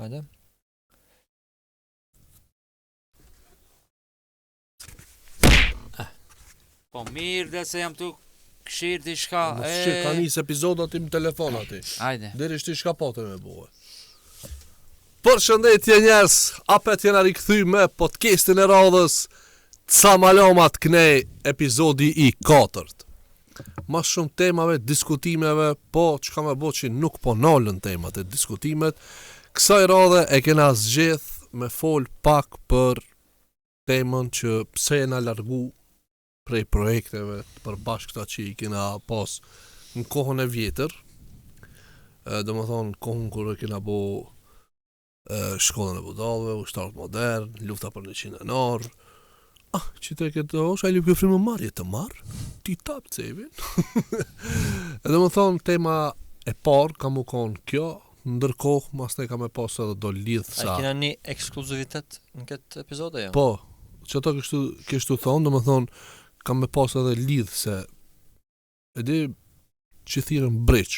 Hajde. Po mirë dhe se jam tu këshirë t'i shka. Ka njës epizodat im telefon ati. Hajde. Deri shti shka pote me buhe. Përshëndetje njerës, apet jena rikëthy me podcastin e radhës Ca Malomat Knej, epizodi i 4. Mas shumë temave, diskutimeve, po që ka me bo që nuk po nalën temat e diskutimet, kësaj radhe e kena zgjedh me fol pak për temën që pse jena largu prej projekteve për bashkëta që i kena pas në kohën e vjetër, dhe më thonë kohën kërë kena bo shkollën e budallëve, ushtarët modern, lufta për 100 janar. Që të këtë është, a lupë frimë marrë, jetë të marrë, ti tapë cevin. Edhe më thonë, tema e parë ka mu konë kjo, ndërkohë, mas ne ka me pasë edhe do lidhë sa. A kena një ekskluzivitet në këtë epizode, jo? Po, që ato kështu thonë, dhe më thonë, ka me pasë edhe lidhë se, edhe që thirën breq,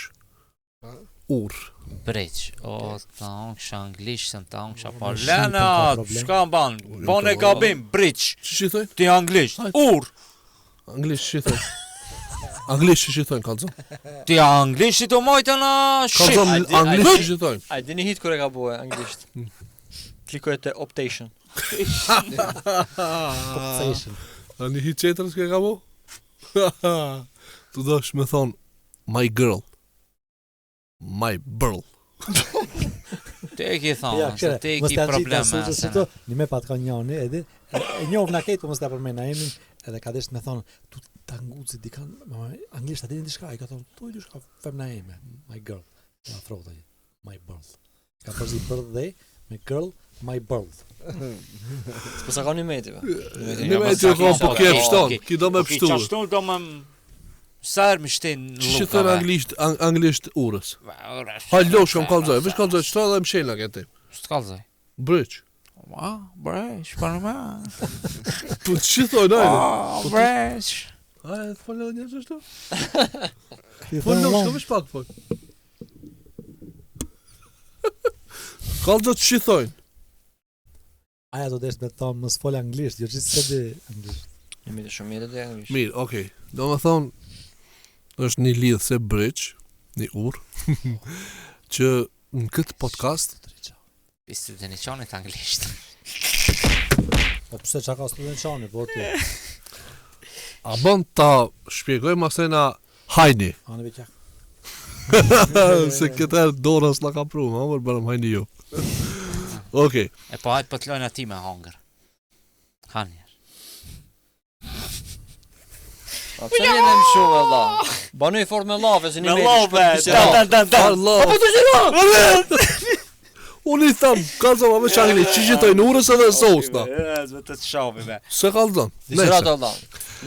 urë. Breq, ta unë kësha anglisht, ta unë kësha par Lena, shka ban e gabim, breq. Që thëjnë? Ti anglisht, ur. Anglisht që thëjnë? Anglisht që thëjnë, kalëzëm? Ti anglisht që të mojtë në shqip. Kalëzëm, anglisht që thëjnë? A, dini hit kër e ka bue, anglisht. Klikojt e optation. Optation. A një hit qetërës ke ka bo? Tu dosh me thonë, my girl. My burl. Te e ki thonë, se te e ki probleme. Një me pat ka njani, edhe e njohë në ketë, po mos të përmej na emin, edhe ka desht me thonë, tu ta ngucit dikan, anglisht, ati një dishka, i ka thonë, tu i dishka, fem na eme, my girl, ja frota një, my burl. Ka përzi birthday, me girl, my burl. S'po sa ka një meti, ba? Një me që konë po kje pështon, ki do me pështu. Ki qashtu do me sërë më shtinë lukave. Që thënë anglisht urës? Hallo, shkëm kalzoj, vish kalzoj, qëta dhe më shena këti? Shtë kalzoj? Breq. Breq, për me. Po që thënë, ajde? Breq. A, e të falë edhe njërë qështu? Falë, shkëm ish pak, falë. Kalzoj që thënë? Aja do desh me thonë, mos folë anglisht, jo që se di anglisht. Një miti shumë mjetë dhe anglisht. Mirë, okej. Do me thonë, është një lidhë se breq, një urë, që në këtë podcast... I studeniqonit anglisht. Po pëse që ka studeniqonit, po ti? A bën ta shpjegoj masena hajni. Anë vëqak. Se këtër dorës la ka pru, ma mërë bërëm hajni ju. Okej. E po hajtë pëtlojnë ati me hangër. Hanjer. A pëse njën e më shumë, Allah? Banu i fort me lave, se një meti. Apo të gjitha! Unë i thamë, kalëzëm, a me qangli, që gjithojnë urës edhe sosna. Të të shofi me. Se kalëzëm? Disratë, Allah.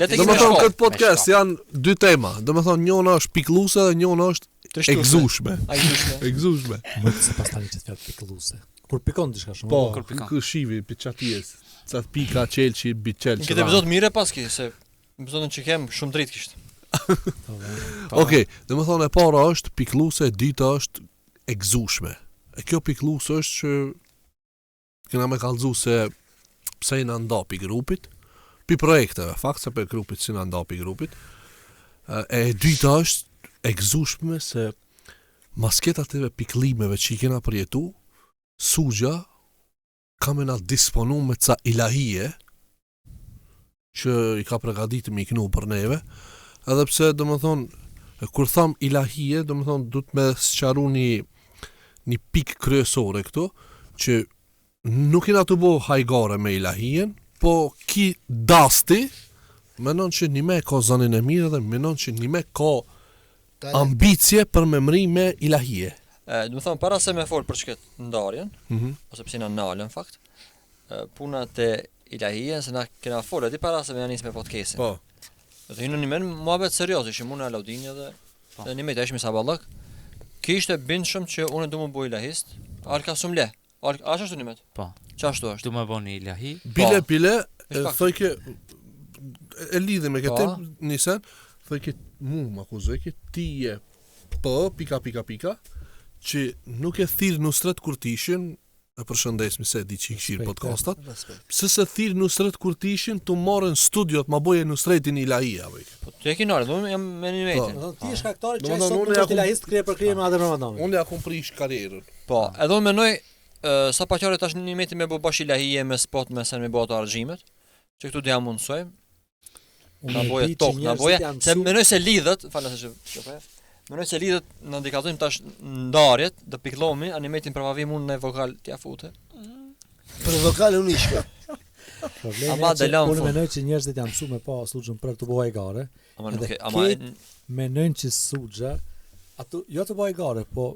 Do me thonë, këtë podcast janë dy tema. Do me thonë, njona është pikluse dhe njona është egzushme. Egzushme. Më të se pas tani që të fjallë pikluse. Kur pikon të shka shumë. Po, kërë shivi, për qatjes. Catë pika, qelqi, biqelqi. Në këtë epizod mire paski, se epizodin që kem shumë dritë kishtë. Okej, dhe me thonë e para është pikluse, e dita është egzushme. E kjo pikluse është që kena me kallëzu se pse i në nda pi grupit, pi projekteve, fakt se për grupit si në nda pi grupit. E dyta është egzushme se masket ative piklimeve që i kena përjetu, sugja ka me na disponu me ca ilahije që i ka pregadit me i knu për neve, edhe pse do më thonë, kur tham ilahije, do më thonë, du të me sqaru një pik kryesore këtu, që nuk jena të bo hajgare me ilahijen, po ki dasti, menon që një me ka zanin e mirë dhe menon që një me ka ambicje për me mri me ilahije. Do më thonë, para se me folë për çket ndarjen, ose pësi në nalën, fakt, puna të ilahije, se na kena folë, edhe para se me janis me podcastin. Po. Dhe hinë një menë muhabet serios, ishim unë e Laudinja dhe një me të ishmi saballak, kishte bindshëm që unë du më bu ilahist, arë ka sumë le. A është një metë? Po. Qa ashtu është? Du me bo një ilahi? Bile, thojke, e lidhe me këtë nisen, thojke, mu më akuzoj, ti je pika, që nuk e thirë nusret kur t'ishin, E përshëndesmi se di që i këshirë podcastat. Pse se thirë Nusret kur t'ishin të marrën studiot ma boje Nusretin Ilahia. Po ti e kinore, do jam me një vetë. Ti je shkaktari që Domethënë, sot unë nuk ja është ilahist krye për krijem edhe Ramadan. Unë ja kom prish karierën. Po, edhe unë mendoj sa paqare tash një meti me bo bash ilahie me spot me sen me bo ato argjimet, që këtu dia mundsojmë. Na boje tok, na boje. Se mendoj se lidhet, falas se mendoj se lidhet në ndikazojmë tash ndarjet, do pikëllomi, animetin pravavim unë në vokal t'ja fute. Për vokale unë ishka. Problemi Ama është që Delan unë fund. mendoj që njerëzit janë mësuar me pa suxhën për të bëj gare. Ama Edhe nuk e, ama ketë mendojnë që suxha ato jo të bëj gare, po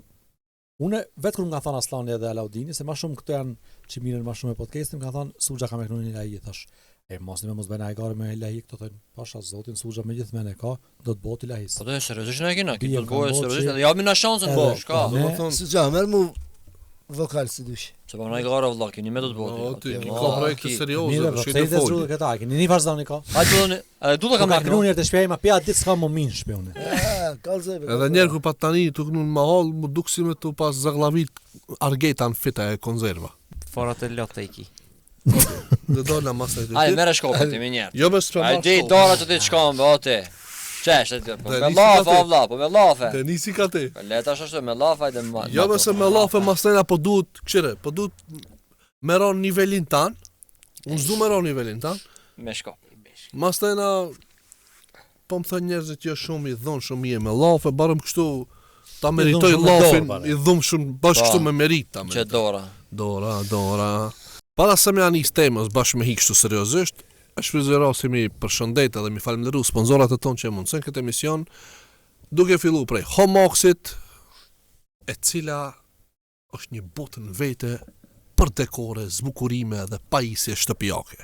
unë vetë kur më ka thënë Aslani edhe Alaudini se më shumë këto janë që mirën më shumë me podcastin, më ka thënë suxha ka me kënunin ilahi, thash. E mos bëjnë ai gare me ilahi, këto thonë, pasha zotin suxha me gjithmonë e ka, do të bëhet ilahis. po do të seriozisht na e kena, Bie, këtu do bëhet kam seriozisht, boqi. edhe japim na shansën Edhe, bosh, ka. po, ne- Së gja, merë mu vokal si dush. Se po na i gara vëlla, keni me do të O, bëhet. ti, Ma, ka projekte ki. serioze, Mirë, për po shkejt pse e i desru folje. këta, keni një vazhdoni ka. Hajde do ne, du të Ka kam ka kënunjer të shpjej, ma pja ditë s'ka më minë shpjone. Kalzeve. Edhe njerë ku pa tani të kënu në mahal, mu duk si me të pas zaglavit argeta në fita e konzerva. Forat e lotë e ki. Dhe do në masë e Hajde të merre shkopin ti me njerë. Jo me s'pe Ai marrë di shkopin. dora të ti shkon, o ti. Çesh, po Dhe me nisi lafe ka ti. valla, po me lafe. Dhe nisi ka ti. Po le tash ashtu me lafe hajde ma. Jo me se me lafe masnena po duhet, këshire, po duhet me ron nivelin tanë, unë zdu me ron nivelin tanë, me shkop. masnena po më thënë njerëzit jo shumë i dhonë shumë i e me lafe, barëm kështu ta meritoj shumë me dorë, lafin, bare. i dhumë shumë bashkë Po. kështu me merit ta Që meritoj. dora. Dora. Para se me anis temës bashkë me hi kështu seriozisht, e shfryzëro si mi përshëndet edhe mi falemnderu sponsorat e tonë që mundësën këtë emision, duke fillu prej Homoxit, e cila është një botë në vete për dekore, zbukurime dhe pajisje shtëpiake.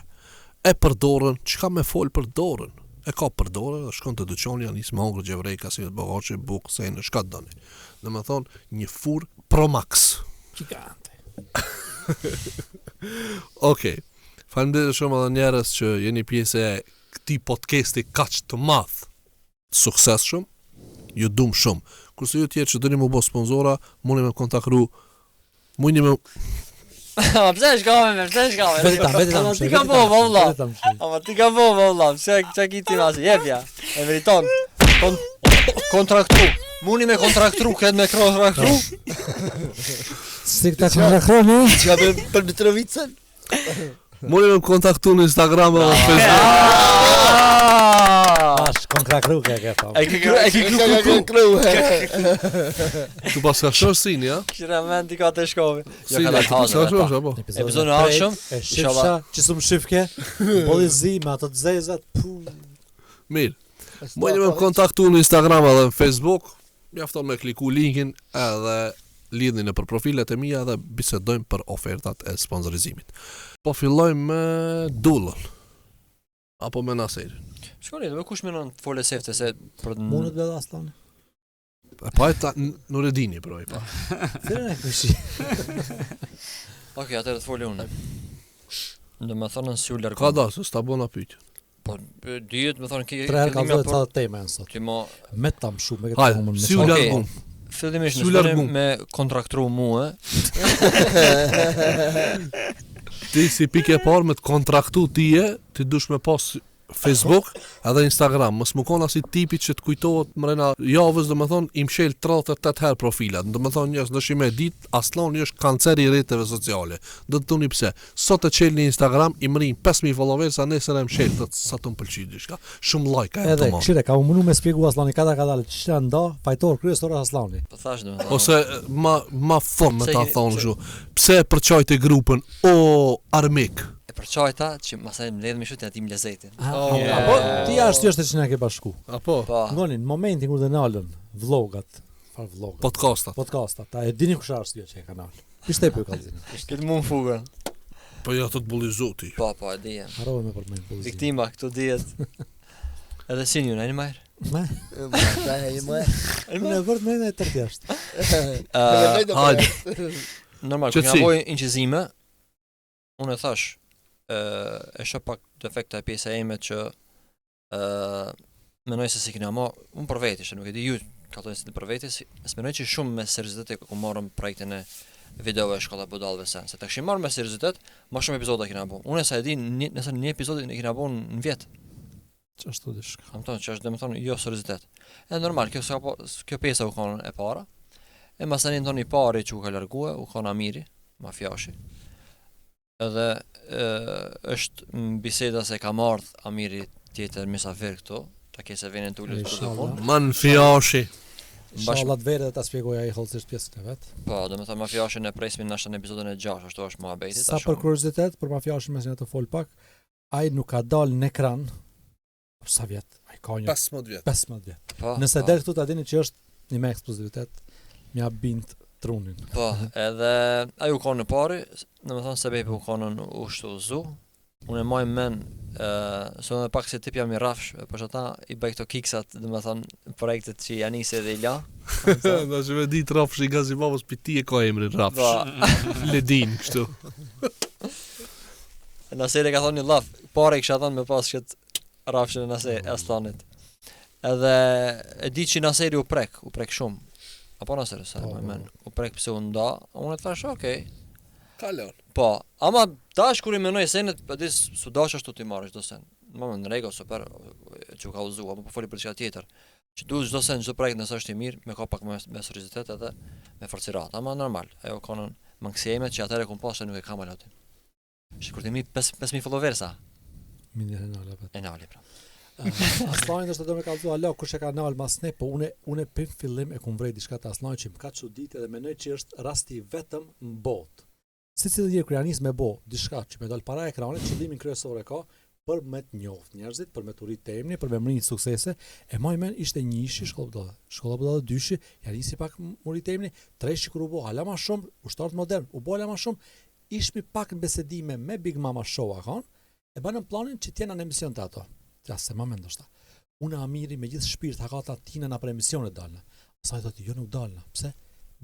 E për dorën, çka me fol për dorën? E ka për dorën, dhe shkon të dyqoni, anis me hongër gjevrejka, si të bëgaqe, bukë, sejnë, shka të doni. Dhe me thonë, një fur Pro Max. Gigante. Okej. Faleminderit shumë edhe njerëz që jeni pjesë e këtij podcasti kaq të madh. Suksesshëm. Ju dum shumë. Kurse ju tjerë që doni më bë sponsora, mundi me kontaktu. Mundi me Pse shkome, pse shkome. Vetë Ti ka bo valla. Ama ti ka bo valla, pse çka kiti mas, jepja. E meriton. Kontraktru. Muni me kontraktru, këtë me kontraktru. Si këta kontraktoni? Që ka për Mitrovicën? mundi me kontaktu në Instagram dhe Facebook. Bash, kontraktru ke fa. E ki kru. Tu pas ka shosin, ja? Kishra mend ti ka të shkove. Jo Si, ka ka dalë hazë. shosh apo? Epizodin e ardhshëm, E inshallah. shifsha që s'u shifke. Bolli zi me ato të zezat. Mirë. Mundi me kontaktu në Instagram edhe në Facebook. Mjafton me kliku linkin edhe lidhni në për profilet e mia dhe bisedojmë për ofertat e sponsorizimit. Po fillojmë me Dullën. Apo me Naserin. Shkoni, do kush menon fole sefte se për Mund të bëj Aslani. E pa e ta, nuk e dini pro e pa. Thënë e kushi. Okej, atëherë të foli unë. Do më thonë si u Ka largon. da, se s'ta bona pyetje. Po dihet, më thonë ki. Tre herë ka fillimi thënë apo- ca tema janë sot. Ti mo Me tam shumë me këtë Hajde, humor. si u Okej. largum. fillimisht Si u në largu? me kontraktru mua. Ti si pikë e parë me të kontraktu tije, ti dush me pas Facebook edhe Instagram. Mos më kon as i tipi që të kujtohet mrena javës, domethënë i mshel 38 herë profilat. Domethënë njerëz dëshim e ditë Aslani është kancer i rrjeteve sociale. Do të thoni pse. Sot e çel në Instagram i mrin 5000 followers, sa nesër e mshel sa të më pëlqej diçka. Shumë like e Edhe to. këshire, ka mundu me spjegu Aslani ka dalë ç'është nda, fajtor kryesor Aslani. Po thash domethënë. Ose ma fort me Pse ta keni- thonë pse- kështu. Pse e përçojte grupën o armik? E përçojta që masaj më lidh me shutën atim lezetin. yeah. Po ti ashtu është që na ke bashku. Apo Po. Ngoni, në momentin kur të nalën vlogat, fal vlogat. podcastat. Podcastat, a e dini kush është kjo që e kanal? Ishte po kallzin. Këtë mund fugën. Po ja të bullizoti. Po, e di. Harrova me përmend bullëzim. Viktima këtu dihet. Edhe si një në majrë. Ma, unë e vërtet më e tërë jashtë. Hajde. Normal, kur Qetësi. nga boj inqizime, unë e thash, e shoh pak defekta e pjesa ime që mendoj se si kena ma, unë për veti, nuk e di ju ka thonë si për veti, s'mendoj që shumë me seriozitet e ku marrëm projektin e video e shkolla budallëve sen. Se ta kishim marrë me seriozitet, më shumë epizoda kena bu. Unë sa e di nëse një episod e kena bu në vjet. Ç'ashtu diçka. Kam thënë që është domethënë jo seriozitet. E normal, kjo pjesa u kanë e para. E masani ndoni pari që u ka largue, u kanë Amiri, mafiashi. Edhe është biseda se ka marrë Amiri tjetër mysafir këtu, ta kese vjen tulet këtu. Man fiashi. Inshallah të vere dhe ta shpjegoj ai hollësisht pjesën e vet. Po, domethënë mafiashin e presim nashta në episodin e 6, ashtu është muhabeti. Sa për kuriozitet, për mafiashin mes të fol pak, ai nuk ka dalë në ekran për sa vjet? Ai ka një 15 vjet. 15 vjet. Po, Nëse del këtu ta dini që është një me eksplozivitet, m'ja bind trunin. Po, edhe ai u kanë në pari, domethënë se bebi u kanë ushtuzu. Unë e maj men, se unë pak se tip jam I rafsh, për që ata I bëj këto kiksat, domethënë projektet që janë nisi dhe I la. Da që me ditë rafsh I Gazimavës për ti e ka emri rafsh. Po, Ledin, kështu. Naseri ka thonë një laf, pare I kisha thonë me pas këtë rafshin e Aslanit. Edhe e di që Naseri u prek shumë. Apo Naseri, sa më men, u prek pse u nda, unë e thash, okej. Kalon. Po, ama dash kur I menoj senet, për dis su dash ashtu ti marrë çdo sen. Më në rregull, super, që ka uzu, apo po foli për çka tjetër. Që duhet çdo sen, çdo projekt nëse është I mirë, me ka pak me seriozitet edhe me forcirat, ama normal. Ajo kanë mangësimet që atëre kum pasë nuk e kam alatin. Shikur ti mi 5000 followersa. Minir e nala vet. E nali pra. Aslani është do me kallzu alo kush e ka nal mas ne, po unë për fillim e kum vrej diçka të Aslani që më ka çuditë dhe mendoj që është rasti vetëm në botë. Secili kur janis me bo diçka që me dal para ekranit, qëllimin kryesor e ka për me të njoft njerëzit, për me të rritë temni, për me mrinjë suksese. E moj men ishte një ishi shkolla budallë dyshi, janisi pak muri temni, treshi kur u bo hala ma shumë, ushtarët modern, u bo hala ma shumë, ishmi pak në besedime me Big Mama Show akon, e banën planin që t'jena në emision të ato. Ja, se ma me ndoshta. Unë Amiri me gjithë shpirt hakata tina na për emisionet dalna. Asaj thotë, jo nuk dalna. Pse?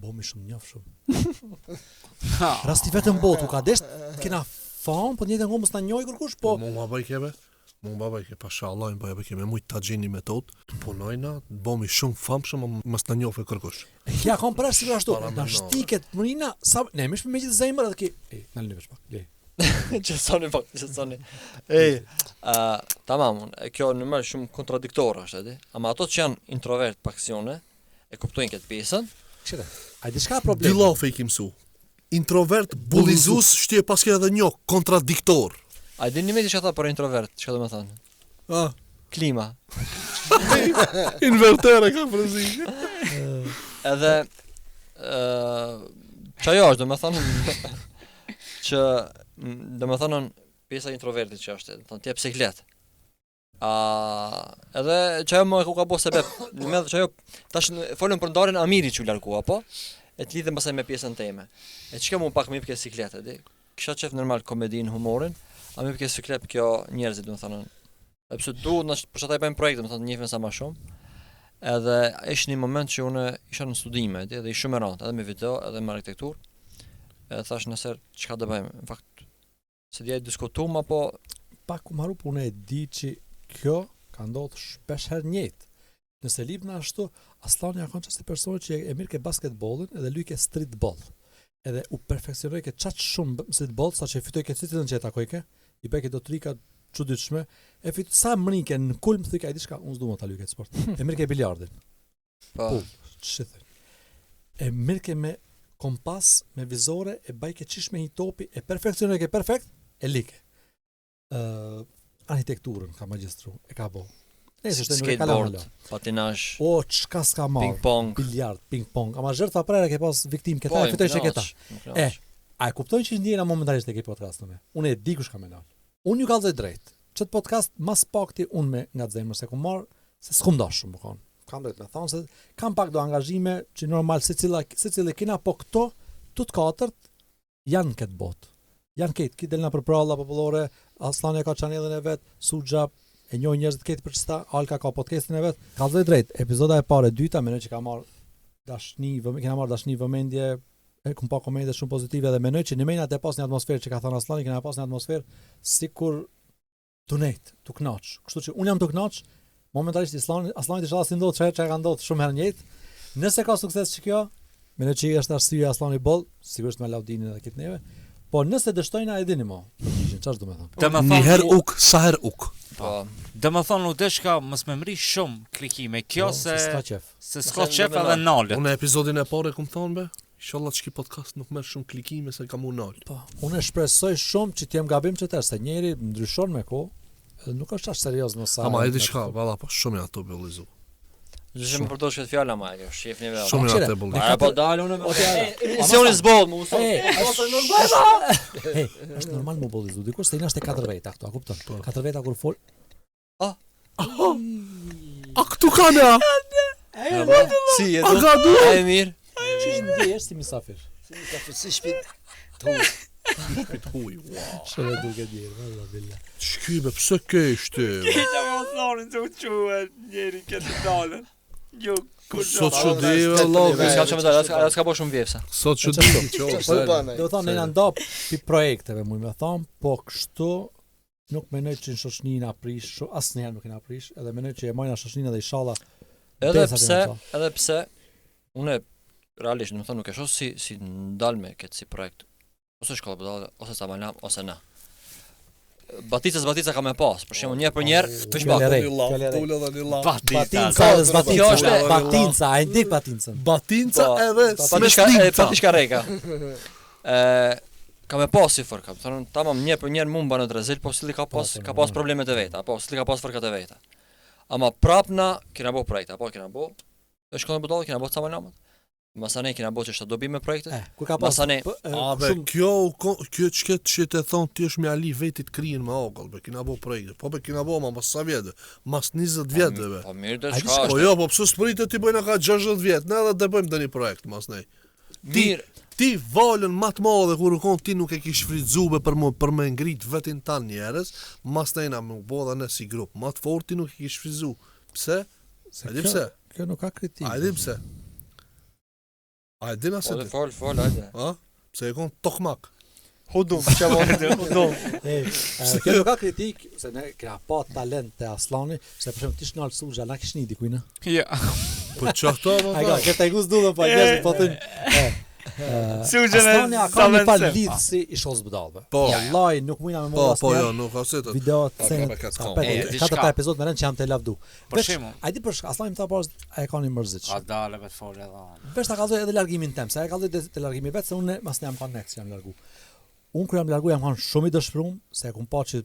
Bomi shumë njof shumë. Rasti vetëm botu ka desht, kena famë, po njëtën mos na njoj kërkush, po... Mu ma bëj kebe, pasha Allah, më bëj kebe, mujtë të gjeni metod, të punojna, bomi shumë famë shumë, mos na njofe kërkush. E kja kam përre si ashtu, na shtiket mërina, ne mish me gjithë zemër edhe ki... Në lëvesh pak, le. Qësoni pak, qësoni. Tamam, kjo në mërë shumë kontradiktore është, edhe. Ama ato që janë introvert paksione, e kuptojnë këtë pjesën. Këshire, a di shka problem? Dy lafe I kimsu. Introvert, bullizus, shtje paske edhe një kontradiktor. A di një me që tha për introvert, që do me thonë? Klima. Invertere ka frëzi. Edhe, që ajo është, do me thonë, që, do me thonë, pjesa introvertit që është, do të jep siklet. Edhe që ajo më e ku ka bo sebeb, në medhë që ajo, tash folën për ndarën Amiri që u larku, apo? E të lidhem pasaj me pjesën teme. E që mu pak me i pëke siklet, edhe? Kisha qef normal komedin, humorin, a me i pëke siklet kjo njerëzit, do me thonë. E pëse duhet, për që ta I bëjmë projekt, do me thonë, njëfën sa ma shumë. Edhe ishtë një moment që unë isha në studime, edhe I shumë e randë, edhe me video, edhe me arkitektur. Edhe thash nëser, çka do bëjmë? Në fakt, se djej diskutum, apo... Pak ku maru punë e di që kjo ka ndodhë shpesh herë njëjtë. Nëse lip në ashtu, Aslani ja kanë qësi personi që e mirë ke basketballin edhe luj ke streetball. Edhe u perfekcionoj ke qatë shumë streetball, sa që e fitoj ke cilën që e takoj ke, I bëj ke do trika çuditshme, e fitoj sa mrike në kulm thika I diçka, unë s'du më ta luj këtë sport. E mirë ke biliardin. Po, Ç'thë. E mirë ke me kompas, me vizore, e baj ke qish me hitopi, e perfekcionoj ke perfekt, e like. Arhitekturën ka magjistru, e ka bo. Nëse është nuk e kalon. skateboard, patinazh, O, çka s'ka marrë? ping pong. Biliard, ping pong. Ama zhertha prera ke pas viktim këta, e fitoj që këta. A e kuptojnë që ndjena momentarisht e ke podcastin me? Unë e di kush ka me nal. Unë ju kallzoj drejt. Çet podcast mas pakti unë me nga zemër se kum marr se s'kum dash shumë kon. Kam drejt me thonë se kam pak do angazhime që normal secili kena, po këto të katërt janë këtë botë. Janë këtë delna për pralla popullore, Aslani ka chanelin e vet, Suxha e njoj njerëzit këtë për çsta, Alka ka podcastin e vet. Kallzoj drejt, epizoda e parë e dyta mendoj që ka marr kena marrë dashni vëmendje, kum pa komente shumë pozitive dhe mendoj që në menat e pas një atmosferë që ka thënë Aslani, kena pas një atmosferë sikur tunet, tu kënaq. Kështu që unë jam tu kënaq, momentalisht Aslani inshallah si ndodh çfarë ka ndodhur shumë herë njëjtë. Nëse ka sukses që kjo, Mendoj që është arsyeja Aslani Boll, sigurisht me Laudinin edhe këtë neve. Po nëse dështojna e dini mo. Çfarë do të thonë? Një herë uk, sa herë uk. Po. Domethënë u deshka mos më mri shumë klikime. Kjo se s'ka qef. se s'ka qef edhe nalet. Unë episodin e parë kum thonë be, inshallah çki podcast nuk merr shumë klikime se kam unal. Po, unë shpresoj shumë që t'jem gabim që tërë, se njeri ndryshon me kohë, edhe nuk është aq serioz në sa. Ama e diçka, valla po shumë ja to bëllizu. Gjithë më përdor këtë fjalë ama ajo, shefni vetë. Shumë ja të bëllizu. Po dalë unë. Emisioni zboll, më uso. Është normal më bollizu. Dikush se jashtë 4 veta këto, a kupton? 4 veta kur fol. A këtu kanë? Si e A do? ka du? Ai mirë. Çish ndjehesh si mysafir? Ka fësi shpit të Huj, wow. Çfarë duket djerë, valla billa. Shkybe, pse ke ishte? Domethënë të quhet njëri këtë dalën. Jo, Sot që di, Allah, Ska çmë dalë, s'ka bësh shumë vjefsa. sot që di, Po bana. Do thonë në ndop pi projekteve më thon, po kështu nuk mendoj që në shoqëni na prish, asnjëherë nuk e na prish, edhe mendoj që e mojna shoqëninë edhe inshallah. Edhe pse unë realisht do të thonë nuk e shoh si ndal me këtë si projekt. Ose shkolla budallë, ose Samalam, ose na. Batica ka me pas, për shembull një për njerë, veç bak. Batinca dhe zbatinca. Batinca, a e ndi batincën? Batinca edhe Patishka reka. Ka me pas si fër, thonë tamam një për njerë mund banë drezil, po sili ka pas problemet e veta, po sili ka pas fërkat e veta. Ama prapna kena bo projekte, apo kena bo. Dhe shkollën budallë kena bo Samalamët. Masane kena bo që shta dobi me projekte. Kur ka pas Masane. Kjo çket që të thon ti është me ali vetit krijen me ogull, be kena bo projekte. Po be kena bo ma pas sa vjetë, mas 20 vjetëve. Po mirë dhe Ai shka Po është. jo, po pse s'pritet ti bëjnë ka 60 vjet, ne edhe të bëjmë tani projekt mas nej. Mirë. Ti valën më të madhe kur u kon ti nuk e kish frizube për më ngrit vetin tan njerëz, mas nej na më bo dha ne si grup. Më të fortë ti nuk e kish frizu. Pse? A di pse? Kjo nuk ka kritik. A di pse? A di na se Po ti? fol, hajde. Ha? Pse e kon tokmak. Hudum, hudum. Kjo nuk ka kritik, se ne kena pa talent të Aslani, se për shembull ti shnal Suxha, na kish një dikujt, na. Ja. Po çfarë më Ai ka këtë guz dullën po njerëzit po thënë. Suxha Aslani ka një fal lidh si i shoz budallëve. Po. Wallahi nuk mundna me Po, mos po jo, nuk ka se të. video Pa, të ka katër ka kohë. diçka. 4 epizod me rënë që jam të lavdu. Për shembull, Ai di për Aslani më tha pas ai ka një mërzit. a dalë vetë fol edhe. Vesh ta kallzoj edhe largimin tem, se ai kallzoi te largimi vet se unë mas ne jam connect jam largu. Unë kur jam largu jam kanë shumë i dëshpëruar se e kum pa që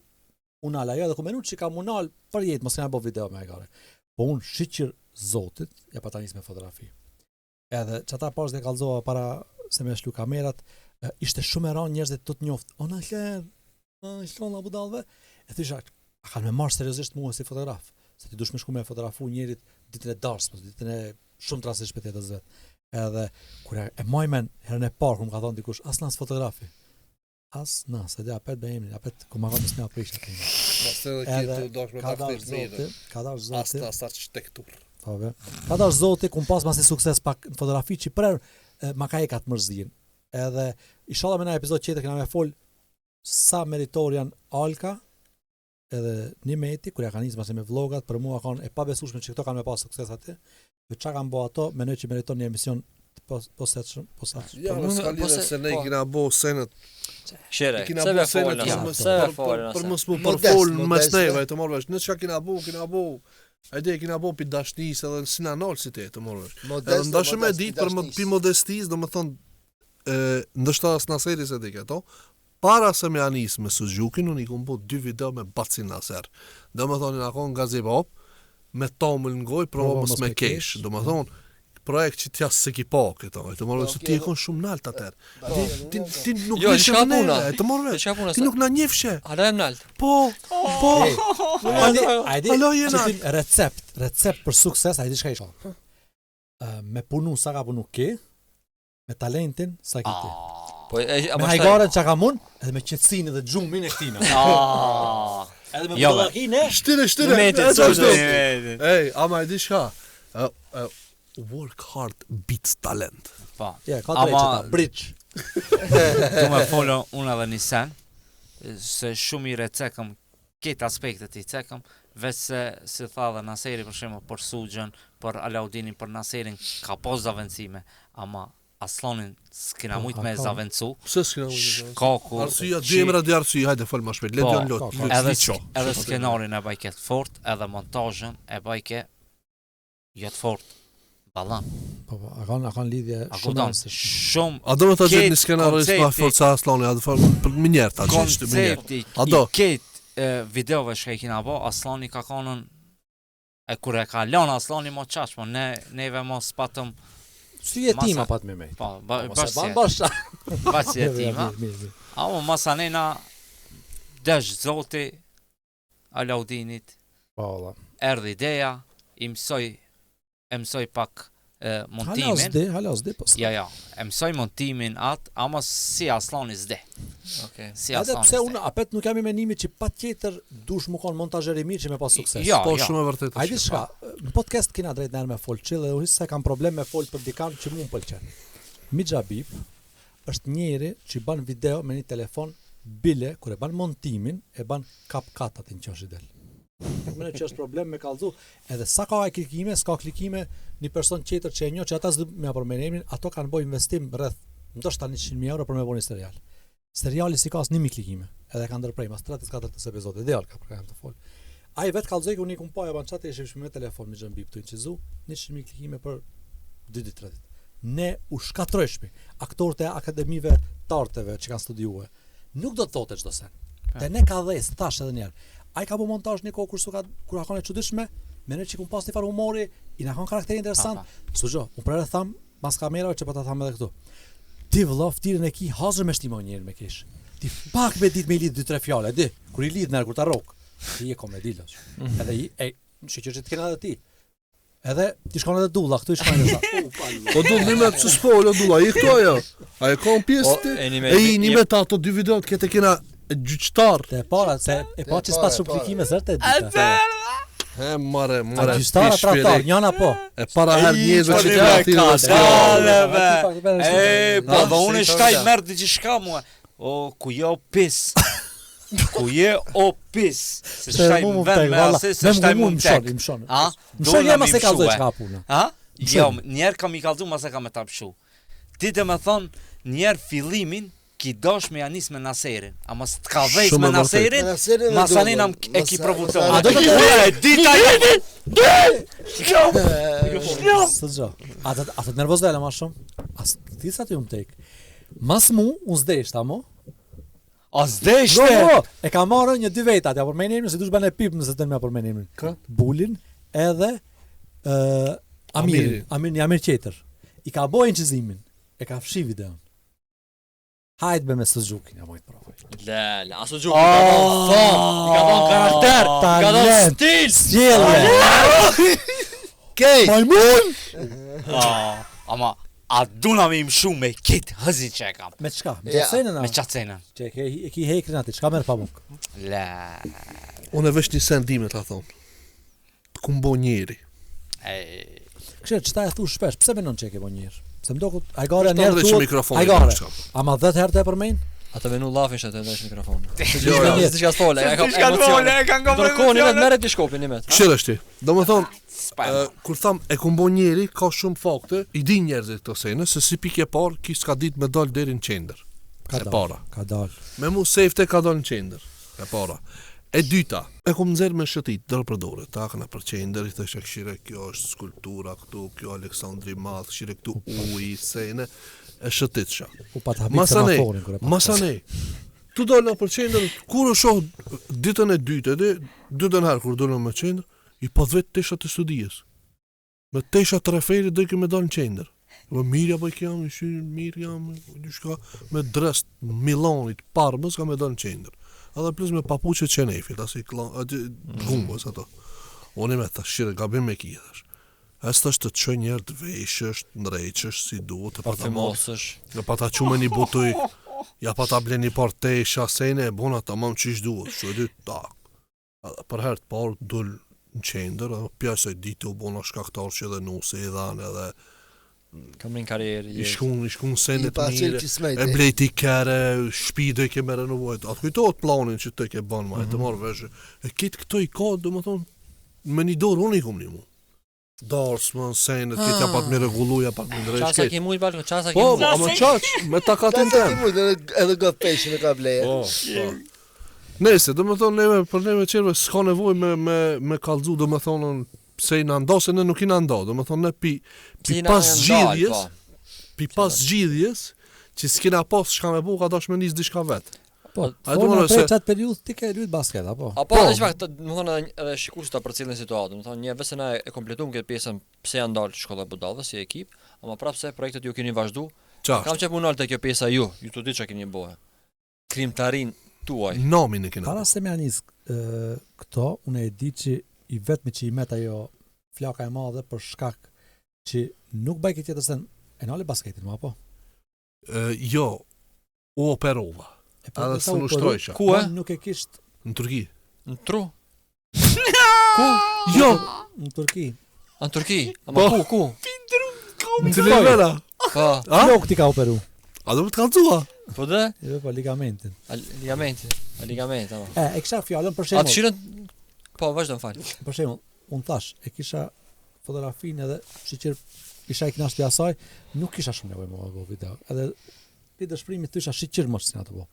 unë ala jo dhe ku menut që kam unal për jetë mos kena bë video me ai gare. Po unë shiqir Zotit ja pa tanis me fotografi. Edhe çata pas dhe kallzova para se me shlu kamerat, ishte shumë e rënë njerëz të të njoft. Ona kler, shkon budallëve. E thysha, a kanë me marr seriozisht mua si fotograf? Se ti dush me shku me fotografu njerit ditën e darkës, ditën e shumë të rastësh shpëtetës vet. Edhe kur e mojmen herën e parë kur më ka thonë dikush, as nas fotografi. As nas, edhe apet be emrin, apet ku ma vënë me aprish atë. Mos edhe Edhe këtu dosh me ka ta dash thirrë. Zoti, ka dash Zoti. Asta shtektur. Po be. Ka dash Zoti ku pas mas sukses pak në fotografi që prerë ma ka ekat mërzin. Edhe inshallah me na episod tjetër kena me fol sa meritor janë Alka edhe Nimeti kur ja kanë nisë me vlogat për mua kanë e pabesueshme që këto kanë me pas sukses aty. Dhe çka kanë bë ato, mendoj që meriton një emision posaçëm. Ja, mos ka lidhje se ne kena bo senet. Shere, Kena se bo ve senet folën, se ve folën. për mos më Modest, përfol në mes modest, neve, të morr vesh. Ne çka kena bo. Ajde kena bo pi dashnisë edhe si na nol si të morr vesh. Edhe ndashëm e ditë për më pi modestisë, domethënë ndoshta as Naseri se di këto. Para se me anis me Suzukin, unë i kom bo 2 video me Bacin Naser. Domethënë na kon gazebo me tomël në gojë, provo mos me kesh. Domethënë projekt që t'ja se ki pa këto, të morë vesh, ti e kon shumë nalt atër. Ti nuk Jo, nishe çka me puna? neve, të morë vesh, Çka puna? ti nuk na njefshe. Hala jam nalt. Po, Ajde, Alo, jena. recept për sukses, ajde çka isha. Me punu sa ka punu ke, me talentin sa ki ti. Po Me hajgaren çka ka mun, edhe me qetësinë dhe xhumin e këtina. Edhe me Jo, budallakinë. Shtyre. Metit, Ej, ama e di shka, work hard beats talent. Po. Ja, ka Ama- drejtë, bridge. Du me folë unë edhe një sen, se shumë i recekëm këtë aspektet i cekëm, veç se tha dhe Naseri për shemë për Suxhën, për Alaudinin, për Naserin, ka pos zavendësime, ama Aslanin s'kena mujt me zavencu. Pse s'kena mujt? Shkaku. Arsyeja, demra dhe arsyeja, hajde fol më shpejt. Le të lot. Edhe skenarin e bajke të fort, edhe montazhin e bajke jo të fort. Ballan. Po, a kanë lidhje shumë. A do të thotë një skenarist pa fort sa Aslani, a do të për minjer ta çështë minjer. Koncepti i këtë videove që kena bë, Aslani ka kanën e kur e ka lënë Aslani mo çash, po neve mos patëm si jetima pat me me. Po, bas jetima. Amo masanena dash zoti Alaudinit. Po. Erdhi ideja, i mësoj pak montimin. Halas de, po. Ja, e mësoj montimin ama si Aslani s'de. Okej. Si Aslani. Pse unë apet nuk jam i menimit që patjetër dush më kon montazher i mirë që me pas sukses. Po shumë e vërtetë. Hajde shka, në podcast kena drejt nërë me fol qëllë dhe se kam problem me fol për dikan që mu më pëlqen. Midja Bip është njeri që ban video me një telefon bile, kër e ban montimin, e ban kap-kat atin që është i del. Mene që është problem me kallëzu, edhe sa ka klikime, s'ka klikime, një person qeter që e njo, që ata s'du me apërmenemin, ato kanë boj investim rreth, ndoshta 100.000 euro për me bo një serial. Seriali si ka as 1.000 klikime, edhe kanë ndërprej, mas 34 epizode, ideal ka për kajem të fol. Ai vetë kallëzoj ku unë i kumpaj, ban qatë e shifshme me telefon me Xhan Bip të inqizu, 100.000 klikime për 2 ditë 3 ditë. Ne u shkatrojshmi, aktorët e akademive tarteve që kanë studiue, nuk do të thote çdo sen. Te ne ka dhes, thash edhe njerë. Ai ka bu montazh një kohë kur akon e çuditshme, me ne që kum pas një farë humori, i na kanë karakter interesant. Suxho, unë prerë tham pas kamerave që po ta tham edhe këtu. Ti vëlla ftirën e ki hazër me shtimon njërin me kish. Ti pak me ditë me lidh 2-3 fjalë, di, kur i lidh nër kur ta rrok. Ti je komedilos. Edhe shiqë që të kena edhe ti. Edhe ti shkon edhe dulla, këtu i shkon edhe. Po dull me pse s'folo dulla, i këto ajo. A e ka pjesë ti? E i një me ato 2 videot që kena gjyqtar. Te para se e pa që s'pas shumë klikime zërte dita. He mare. Gjyqtar atratar, njëna po. E para herë njerëzve që të aty Po, dhe unë shkaj merë dhe që shka mua. O, ku je o pis. Ku je o pis. Se shkaj më vend me ase, se shkaj më më tek. Më shon jema se kalzoj qka puna. Jo, njerë kam i kalzu, ma se kam e ta pëshu. Ti të me thonë, njerë fillimin, ki dosh me janis me Naserin, ama s'të ka vejt me Naserin, masanin e ki provucion. A do të të dita Së gjo, a të nervoz dhe ma shumë? A ti sa të ju më tek? Mas mu, unë zdeshta mo? A zdeshte? E ka marrë një 2 vetat, ja përmenimin, se dush bane pip nëse të në me përmenimin. Bulin edhe Amir qeter. I ka bojnë qizimin, e ka fshi videon. Hajt be me Suzuki, ja mojtë provoj. Le, a Suzuki i ka don karakter, i ka don stil. Sjellje. Kej. Majmun. Ama a duna me im shumë me kitë hëzin që e kam. Me çka? Me qacenën? Me qacenën. Që e ki hekrin ati, çka merë pamuk? Le. Unë e vesh një sendime të thonë. Të kumbo njeri. Kështë, qëta e thu shpesh, pse menon që e ke bo njërë? Se më do ai gare njerë tuat, ai gare. Ama 10 herë të e përmejnë? Ata venu lafin që të ndesh mikrofonin. Jo, S'ka s'fole, e ka emocione. Dërkoni vetë merret ti shkopin i met. Kështu është ti. Domethënë, kur tham e kumbo njeri, ka shumë fakte, i di njerëzit këto sene se si pikë e parë ki s'ka ditë me dal deri në qendër. Ka dal. Ka dal. Me mu safety ka dal në qendër. E para. E dyta, e kom nxjerr me shëtit dal për dorë. Ta kanë për qendër, i thashë këshire kjo është skulptura këtu, kjo Aleksandri i Madh, këshire këtu uji sene. E shëtitësha. Masane, tu dollë për qendër, kur o shoh ditën e dytë, dytën herë kur dollë me qendër, i pa vetë tesha të studijes. Me tesha të referit dhe këmë dalë në qendër. Me mirja për kjam, mirë jam, me drest Milanit, Parmës, ka me dalë në qendër. Edhe plus me papuqe qenefit, asi gumbës ato. Unë me thash, shire, gabim me kjetash. Esta është të qënë njerë të veshësht, ndrejqësht, si duhet, e pa ta qume një butuj, ja pa ta ble një par tesha, sene e bona ta mam qish duhet, që e dy tak. Për herë të parë dull në qendër, pjesë e ditë u bona shkaktar që edhe nuse i dhanë edhe kam rinë karierë. I shkun senet mire, e blejti kere, shpi dhe ke me renovojt. Atë kujtojt planin që të ke banë ma, e të marrë veshë. E kitë këto i ka, dhe më thonë, me një dorë unë i kom një mu. Dorsman, senet, këtë pak me rregulluja, pak me ndrejsh. Çasa ke mujt balkon, çasa ke Po, mujt. ama çaq, me takatin tem. Edhe gëtë peshin e ka bleje. Po. Nëse, do më thonë neve për neve qerve s'ka nevojë me kallxu, do më thonë pse na ndose ne nuk i na ndo, do më thonë ne pi pas zgjidhjes, pas zgjidhjes që s'kena pas çka me bëu, ka dash me nis diçka vet. Po, në çat periudhë ti ke lut basket apo? Apo edhe çfarë, do të thonë edhe shikues ta përcjellin situatën, do të thonë një vetë na e kompletuam këtë pjesën pse janë dalë shkolla budallëve si ekip, ama prapë se projektet ju keni vazhdu. Kam çe punol te kjo pjesa ju të di çka keni bëu. Krimtarin tuaj. Nomin e kena. Para se më anis këto, unë e di që i vetmi që i met ajo flaka e madhe për shkak që nuk bëj këtë tjetër se e nale basketin, apo? Jo, u operova. Edhe së në shtrojësha. Ku e? Nuk e kisht... Në Turki. Në Tru? Ku? Jo! Në Turki. Në Turki? Ama ku? Në të livela. Po. Flok ti ka operu. A do më të kalcua? Po dhe? Jo, po ligamentin. Ligament, ama. E kisha fjallën për shembull. Atë shirën... Po, vazhdo më fal. Për shembull, unë thash, e kisha fotografinë edhe shiqir isha i knasht të asaj, nuk kisha shumë nevojë më bëj video. Edhe ti dëshpërimit thysha shiqir më si ato po.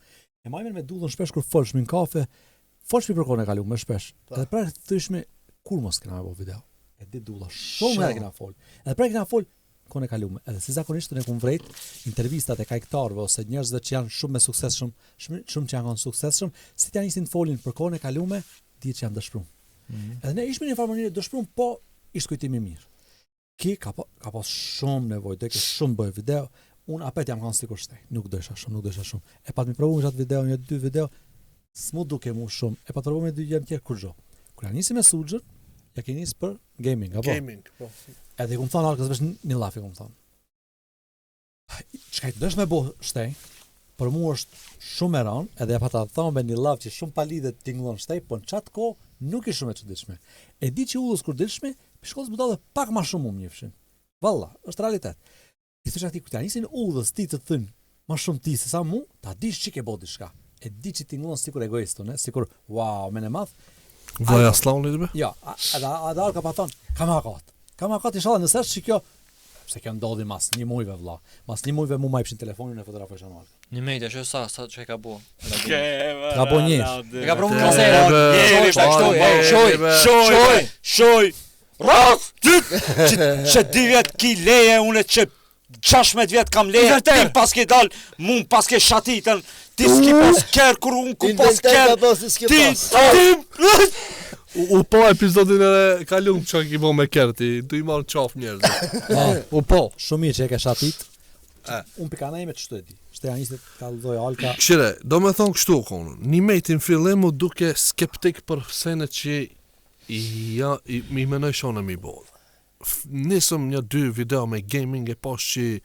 E majmë me dullën shpesh kur folshmi në kafe, folshmi për kohën e kaluar më shpesh. Edhe pra thyshmi kur mos kena bëu video. E di dulla shumë herë kena fol. Edhe pra kena fol kohën e kaluar. Edhe si zakonisht ne kum vrejt intervistat e kajktarëve ose njerëzve që janë shumë me suksesshëm, shumë që janë suksesshëm, si të nisin të folin për kohën e kaluar, dihet që janë dëshpëruar. Edhe ne ishme në një farë dëshpëruar, po ish kujtimi mirë. Ki ka pas shumë nevojë, do ke shumë bëj video. Unë apet jam kanë sikur shtej, nuk dësha shumë. E pat mi provu në qatë video, një 2 video, s'mu duke mu shumë. E pat provu me 2 janë tjerë kur gjo. Kur ja nisi me Sugjën, ja ke nisi për gaming, apo? Gaming, po. Edhe kum thonë alkës vesh një lafi kum thonë. Çka i dësh me bo shtej, për mu është shumë e ranë, edhe ja pata thonë me një laf që shumë palidhe tingëllon shtej, po në qatë ko nuk i shumë e çuditshme. E di që ullës kur dilshme, shkollës budallë pak ma shumë më njëfshin. Valla, është realitet. I thosha ti kur nisin udhës ti të thën më shumë ti se sa mu, ta dish çike bë diçka. E di që ti ngulon sikur egoist unë, sikur wow, më në madh. Vaja sllauni be? Jo, ada ka pa thon, kam akat inshallah nëse është kjo pse kjo ndodhi mas një muajve vëlla. Mas një muajve mu ma jepshin telefonin e fotografosh anë. Një mejtë, është sa që ka bu. Ka bo një. E ka provu në Shoj. Raf! Që 2 vjet ki leje, unë që 16 vjet kam leje, ti paske dal, mun paske shatitën, ti s'ki pas kër, kur unë ku pas kër, ti... U po episodin e kalum që ki bo me kërti, du i marrë qaf njerëzit. U po. Shumë mirë që e ke shatit. Unë pikana ime që shtu e di. Shteja njësit ka lëdoj alka. Këshire, do me thonë kështu konë, një mejtin fillim u duke skeptik për senet që mi menoj shone mi bodhë. Nisëm një 2 video me gaming e pas që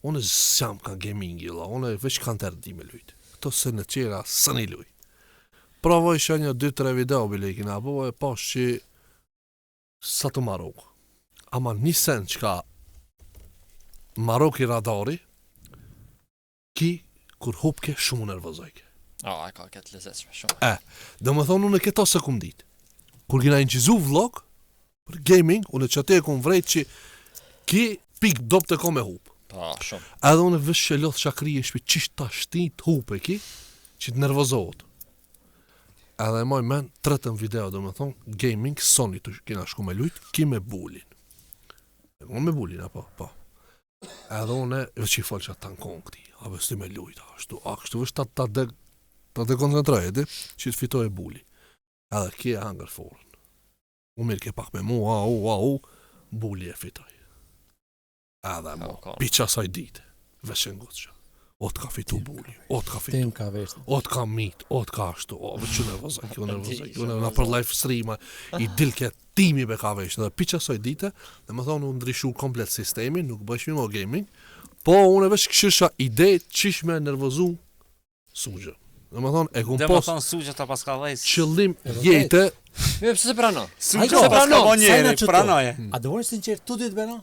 unë s'jam ka gamingi la, unë veç kanë të erdi me lujtë. Këto se në qera së një luj. Provoj shë një 2-3 video bile i kina bo e pas që sa të Marok. Ama një sen që ka Marok i radari, ki kur hupke shumë nervozojke. E ka këtë lezetshme shumë. Dhe më thonë unë e këto se kum ditë. Kur kina inqizu vlog, për gaming, unë që te e kom vrejt që ki pik dop të kom e hup. Pa, shumë. Edhe unë vësh që lodh shakri e shpi qisht ta shti të hup e ki, që të nervozohet. Edhe e moj men, 3 video do me thonë, gaming, Sony të kina shku me lujt, ki me bulin. E kom me bulin, apo? Po. Edhe unë e vësh që i falë që ta në kon këti, a vës ti me lujt, kështu vësh ta dekoncentroj, edhe, që të fitoj e buli. Edhe ki e hangër forën. U mirë ke pak me mu, buli e fitoj. Edhe mu, piqa saj dite, veshen gotë që. O të ka fitu buli, o të ka fitu. Tim ka veshtë. O të ka mit, o të ka ashtu, o vë që nervozaj, kjo në për live streama, i dilke timi be ka veshtë. Dhe piqa saj dite, dhe më thonë unë ndryshu komplet sistemi, nuk bëshmi mo gaming, po unë e vesh këshisha ide qish me nervozu Sugjë. Dhe më thonë, e kum Dhe pos... më thonë Sugjë ta paska dhejs. Qëllim jete... Pse se prano? Sugjë ta paska bo njeri, pranoje. A do vojnë sinqer, tu ditë bëna?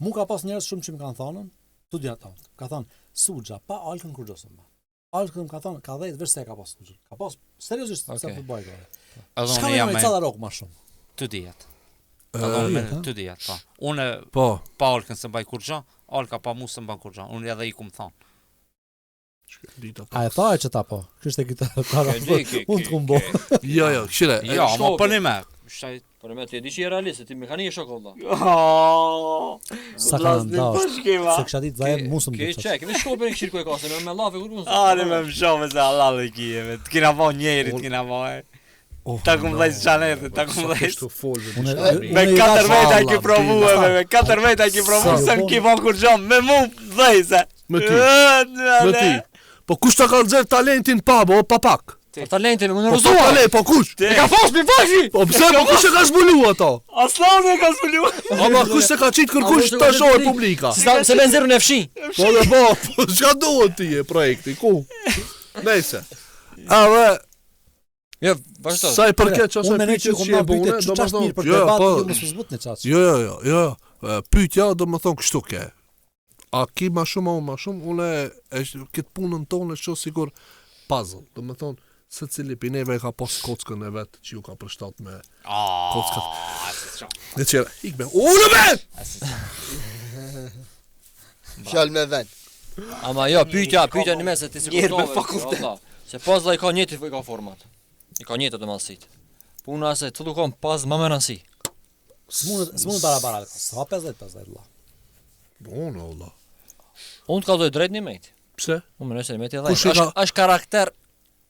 Mu ka pas njerëz shumë që më kanë thonën, tu ditë ata. Ka thonë, Sugja, pa alkën kur gjosën ba. Alkën ka thonë, ka dhejt vërse e ka pas Sugjën. Ka pas, seriosisht, se të bëjë kore. Shka me me cala rokë ma shumë. Tu dijet. Kallon me të dia, po. Unë Po. pa Alkën se mbaj kur gjë, Alka pa mua se mban kur gjë. Unë edhe i kum thon. A e tha e që ta po? Kështë e kita kara unë të kumbo. Jo, këshire. Jo, ma për një me. Shtaj... Por me ti e di që je realist, ti mekani e shok valla. Sa ka ndash. Se kisha ditë zajem musëm Ke çek, kemi shkopën e këshirë ku e ka, se me llafe kur mos. Ne me mshome se Allah dhe kijeve. Të kina vo njerit, kina vo ta kum dhejt qanetit, ta kum dhejt. Me 4 veta ki provue, me 4 veta ki provue, se m'ki vo kur gjom, me mu dhejse. Me ti. Po kush ta ka nxjerr talentin pabo, o papak? Po talentin më Po nërëzua. talent, po kush? E ka fos mi fashi. Po pse, po kush e ka zbulu ato? Aslani e ka zbulu. Ama kush se ka qitë kërkush të shohë publika? Se me nxerrën e fshi. Po dhe po, çka duhet ti e projekti, ku? Nejse. Edhe, Jo, vazhdo. sa i përket çose Unë menoj që pyetjes ku që ma e bune, pyetje që qash mirë për jo, debat, po, jo mos u zbut në qaç. jo, pyetja do më thonë kështu ke. A ki ma shumë, ma shumë, une këtë punën tonë e shoh sigur puzzle, do më thonë, se cili për neve ka pas kockën e vetë që ju ka përshtat me kockat. Në qera, ikme, unë me! Fjall me vend. Ama jo, pyetja në mes se ti Njerë me sigurove. fakultet. valla. Se puzzle i ka njëti i ka format. I ka njëtë të madhësit. Puna se të lukon puzzle më rëndësi. S'mund bara. Sa 50 valla. Unë, Allah. Unë të kallzoj drejt një mejt. Pse? Unë menoj se mejt e Kush e dhejt. ka- Është karakter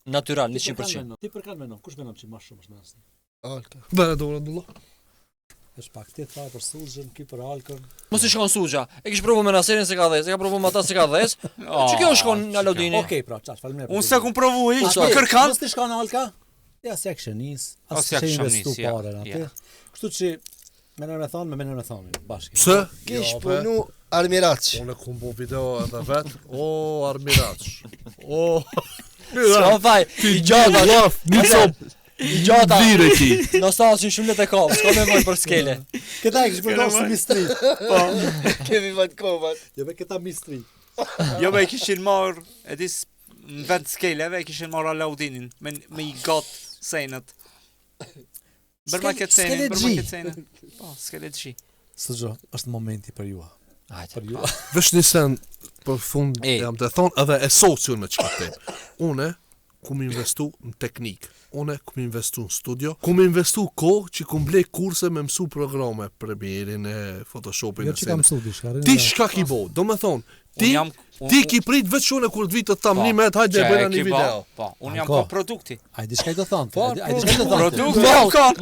natyral, 100%. Ti për kanë menon, kush menon që ma shumë është nësë? Alta. Bene do Allah. Është pak ti tha për Suzhën, ki për Alkën. Mos i shkon Suxha. E kish provu me Naserin se ka dhes, e ka provu me ata se ka dhes. Që kjo shkon në Alodini? Okej, pra, çfarë faleminderit. Unë se kum provu hiq, Ashtu. për kërkan. Mos ti shkon në Alka? Ja si aksionis, O, as si që aksionis, investu ja, parën aty. ja. Kështu që menoj me thonë bashkë. Pse? Kish punu armirac. Unë kum bo video edhe vetë. O, armirac. O, S'ka faj, i gjata, laf, një sop. i gjata. Vire ti. Në stasin shumë let e kam, s'ka me vojnë për skele. Këta e kish përdorur si mistri. Kemi vat kovat. Jo me këta mistri. Jo me kishin marrë, e dis në vend skeleve, e kishin marrë Alaudinin, me i got senët. Bërma këtë senën. Po, skeletëgji. Sugjo, është momenti për ju. Hajde. Për ju. Vesh një sen për fund E. jam të thonë edhe e socion me qëka tem. Une kum investu në teknik. Une kum investu në studio. Kum investu kohë që kum blej kurse me mësu programe Premierin e Photoshopin Jo e që kam senit. studi, shka. Ti shka ki bo? Do me thonë, ti ki prit veç shune kur të vitë të thamë një met, hajde e bëna një video. Po, unë jam Anko. po produkti. Ai diçka i do thonë. Po, Ai diçka i do thonë. Produkti jam kon.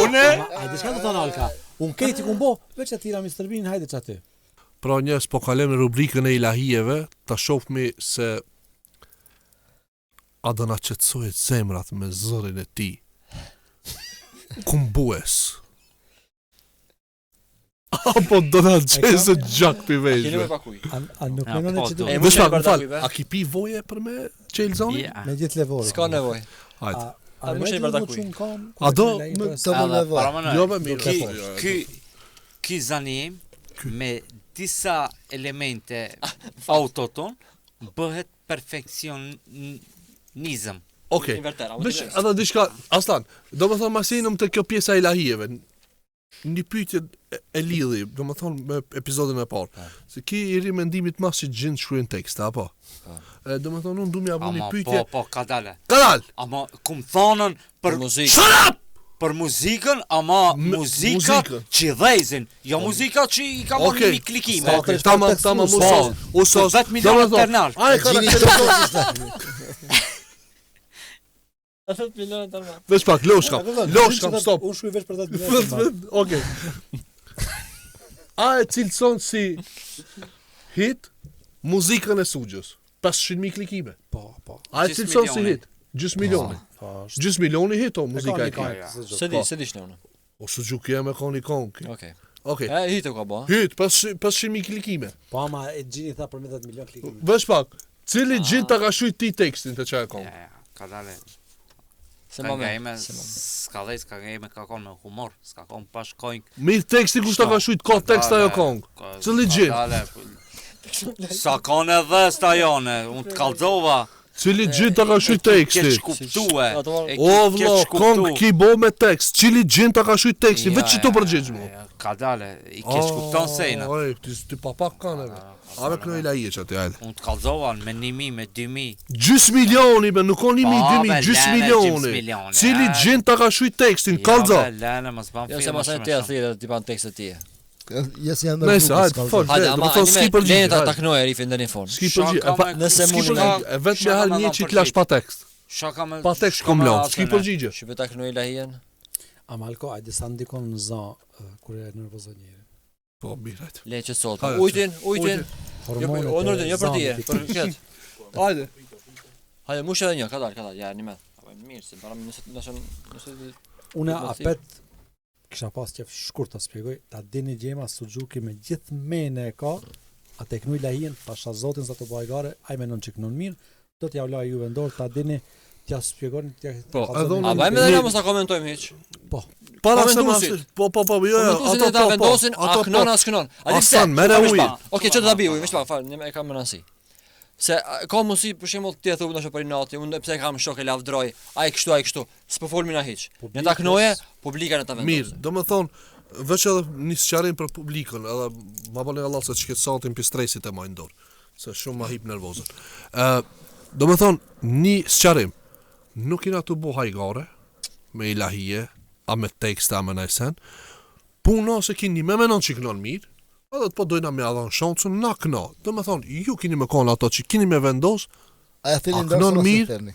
Unë Ai diçka do thonë Alka. Unë keti ku mbo, veç atira Mr. Bean, hajde çaty. Pra njës po kalem në rubrikën e ilahijeve, ta shofmi se a do na qetësojët zemrat me zërin e ti. Kum bues. Apo do na qesë gjak për Keni me vejshme. pakuj. A nuk Ja, menon po, që do. do E, Vesh pak, për më fal, takuj, be. a ki pi voje për me qelë zoni? me gjithë levore. S'ka nevoj. Hajde. A më më shej shumë për ta më kuj. shumë kam. A do Të më me voj. Jo me mirë. Ky zanim me disa elemente autoton bëhet perfekcionizëm. Okej. Inverter, apo Vesh të edhe diçka, Aslan, do më thonë masinëm të kjo pjesa e ilahijeve. Një pyetje e lidhi, do më thonë me episodin e parë. Se ki i ri mendimit mas që gjindë shkruajn tekste, apo? Do më thonë, unë du m'ja bu një Ama pyetje. po, ka dale. Kanal! Ama kum thonën për muzikë. Shut up! për muzikën, ama muzika muzikën. që dhezin, jo muzika që i ka marrë Okej. një klikime. Okej, tamam, Po, usos. 10 milionë internal. Ai ka Gjini të Atë milionë të marrë. veç pak, loshkam, stop. Unë shkruaj veç për 10 milion. Okej. A e cilëson si hit muzikën e Sugjës? 500.000 klikime. Po. A e Gjys cilëson si milioni. hit? Gjys milioni. Po. Gjys milioni hit o muzika e ka. Se di shne unë. O Sugju ki e me koni konki. Okej. Okej. E hito ka bo. Hit, 500.000 klikime. Po ama e gjini tha për me 10 milion klikime. Veç pak, cili gjin të ka shujt ti tekstin të qaj konk? Ja, ka dale. Se Ka më nga me. ime, s'ka dhej, s'ka nga ime ka konë me humor, s'ka konë pash kojnë. Mirë teksti kush të ka shujt ka tekst ajo konk? Cili gjin? Sa konë edhe sta jone, unë të kalzova, Cili gjin ta ka shuj teksti. Keq kuptue. O vlla, kong ki bo me tekst. Cili gjin ta ka shuj teksti, veç që të përgjigj mu. Ka dale, i keq kupton sejna. Oj, ti papa kanë. A me këno i lajiq aty, hajde. Unë të kalzovan me 1.000, me 2.000. Gjys milioni, be, nuk o 1.000, 2.000, gjys milioni. Cili gjin ta ka shuj tekstin, kalzo. Lene, mos ban Jo se mos e të thirrë ti ban tekstet ti. Jes janë Nëse, hajde, fol. Hajde, ama ski përgjigj. Lene ta knoje Rifin deri në fund. Ski përgjigj. Nëse Ski mundi përgjigj, vetë me hal një që t'lash pa tekst. Shaka me... Pa tekst kom la, ski përgjigje. Shqipe ta knoje lahien. Ama alko, ajde sa ndikon në za kur e nervozon njëri. Po, birajt. Le që sot. Hajde, Ujtin. Hormonet. O nërdi, jo për ti, për këtë. Hajde. Hajde, mush edhe një, ka dal, ja, një met. Mirë, se para nëse... Une apet kisha pas qef shkurt ta spjegoj, ta dini Gjema Suxhuki me gjithë mene e ka, a tek nuj lahien, pasha zotin sa të bajgare, aj menon që kënon mirë, do t'ja vla ju vendor, ta dini, t'ja spjegoni, t'ja... Po, edhe unë... A bajme dhe nga mos ta komentojmë hiq. Po. Para se Komentusit. po, jo, Komentusit e ta vendosin, a kënon, a s'kënon. Asan, mere ujë. Oke, që të da bi ujë, veç pa, falë, e kam më nësi. Se ka mundësi për shembull ti e thu në për nati, unë pse kam shok e lavdroj, ai kështu, s'po folmi na hiç. Ne ta knoje, publika në ta vendos. Mirë, domethën veç edhe një sqarim për publikun, edhe ma bën Allah se çket satin pi stresit e maj dorë, se shumë ma hip nervozën. Domethën një sqarim, nuk kena të bu hajgare me ilahie, a me tekst a me najsen. Puna se keni me menon që kënon mirë. Edhe të po dojna me adhan shansën, na këna. Do me thonë, ju kini me konë ato që kini me vendos, A kënon mirë.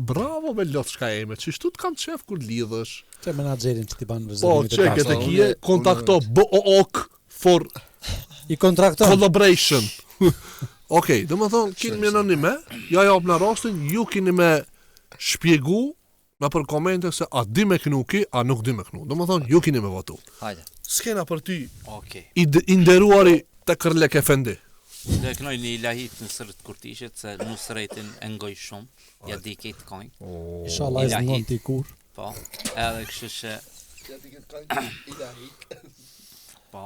Bravo me lot shka eme, që shtu të kam qef kur lidhësh. Që menaxherin që ti ban Po, rezervimit që këtë e kje, kontakto BOOK for i kontrakton. collaboration. Okej, do me thonë, kini me nëni me, ja jap në rastin, ju kini me shpjegu, me për komente se a di me kënu ki, a nuk di me kënu. Do me thonë, ju kini me votu. Hajde. Skena për ty, Okej. i nderuari të kërlek e fendi. Dhe kënoj një ilahit në sërët kurtishet, se nusretin e ngoj shumë, ja di kejtë kojnë, Inshallah e zëngon ti kur. po, edhe kështu që, po,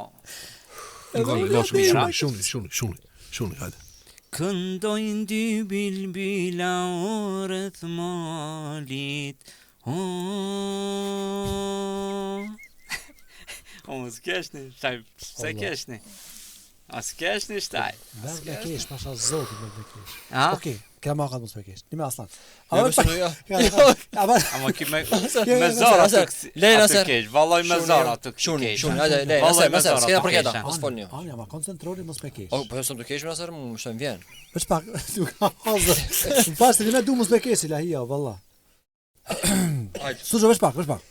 Shuni, hajde. këndojnë dy bilbila orët malit, O, më s'keshni, shtaj, se keshni. A s'keshni, shtaj. Vesh me kesh, pasha zotin me kesh. A? Okej, kja ma ka mos me kesh. Nime aslan. Jo, Ama ki me zara të Lejna atë ser. kesh, valloj me zara të kesh. Shuni, hajde, lejna ser, s'kena për këta, mos fol një. Anja, ma koncentroni mos me kesh. O, po som të kesh më ser, më shtojmë vjen. Veç pak, tu ka hazë. Më pas të nime du mos me kesh, ilahia, valla. Suxho, veç pak.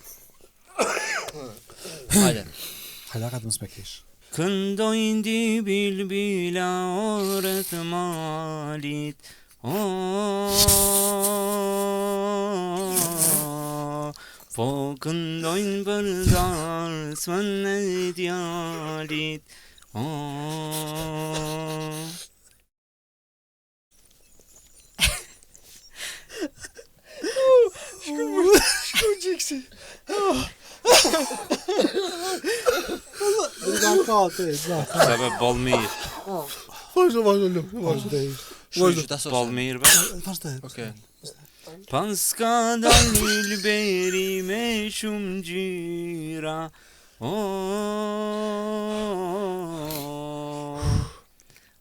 Hajde. Hajde, ka të mos me kesh. Këndojnë dy bilbila orët malit, po këndojnë për darsmën e djalit, Se be bol mirë, Shuni që ta sos. bol mirë be. Okej. Pas ka dal Ilberi me shumë gjyra,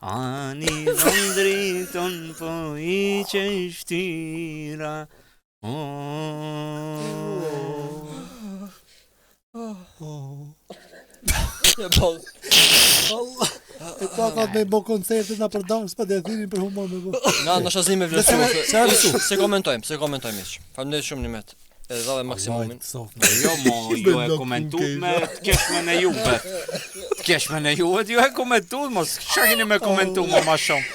ani dhon driton po I qeshtyra, E ta ka me bo koncertet na për dans, pa dhe thinin për humor me bo. Na shazim me vlerësu. Se komentojmë hiç. Faleminderit shumë Nimet. Edhe dhave maksimumin. Jo mo, ju e komentuat me të keshme në juve. Të keshme në juve, ju e komentuat, mos çka keni me komentu ma shumë.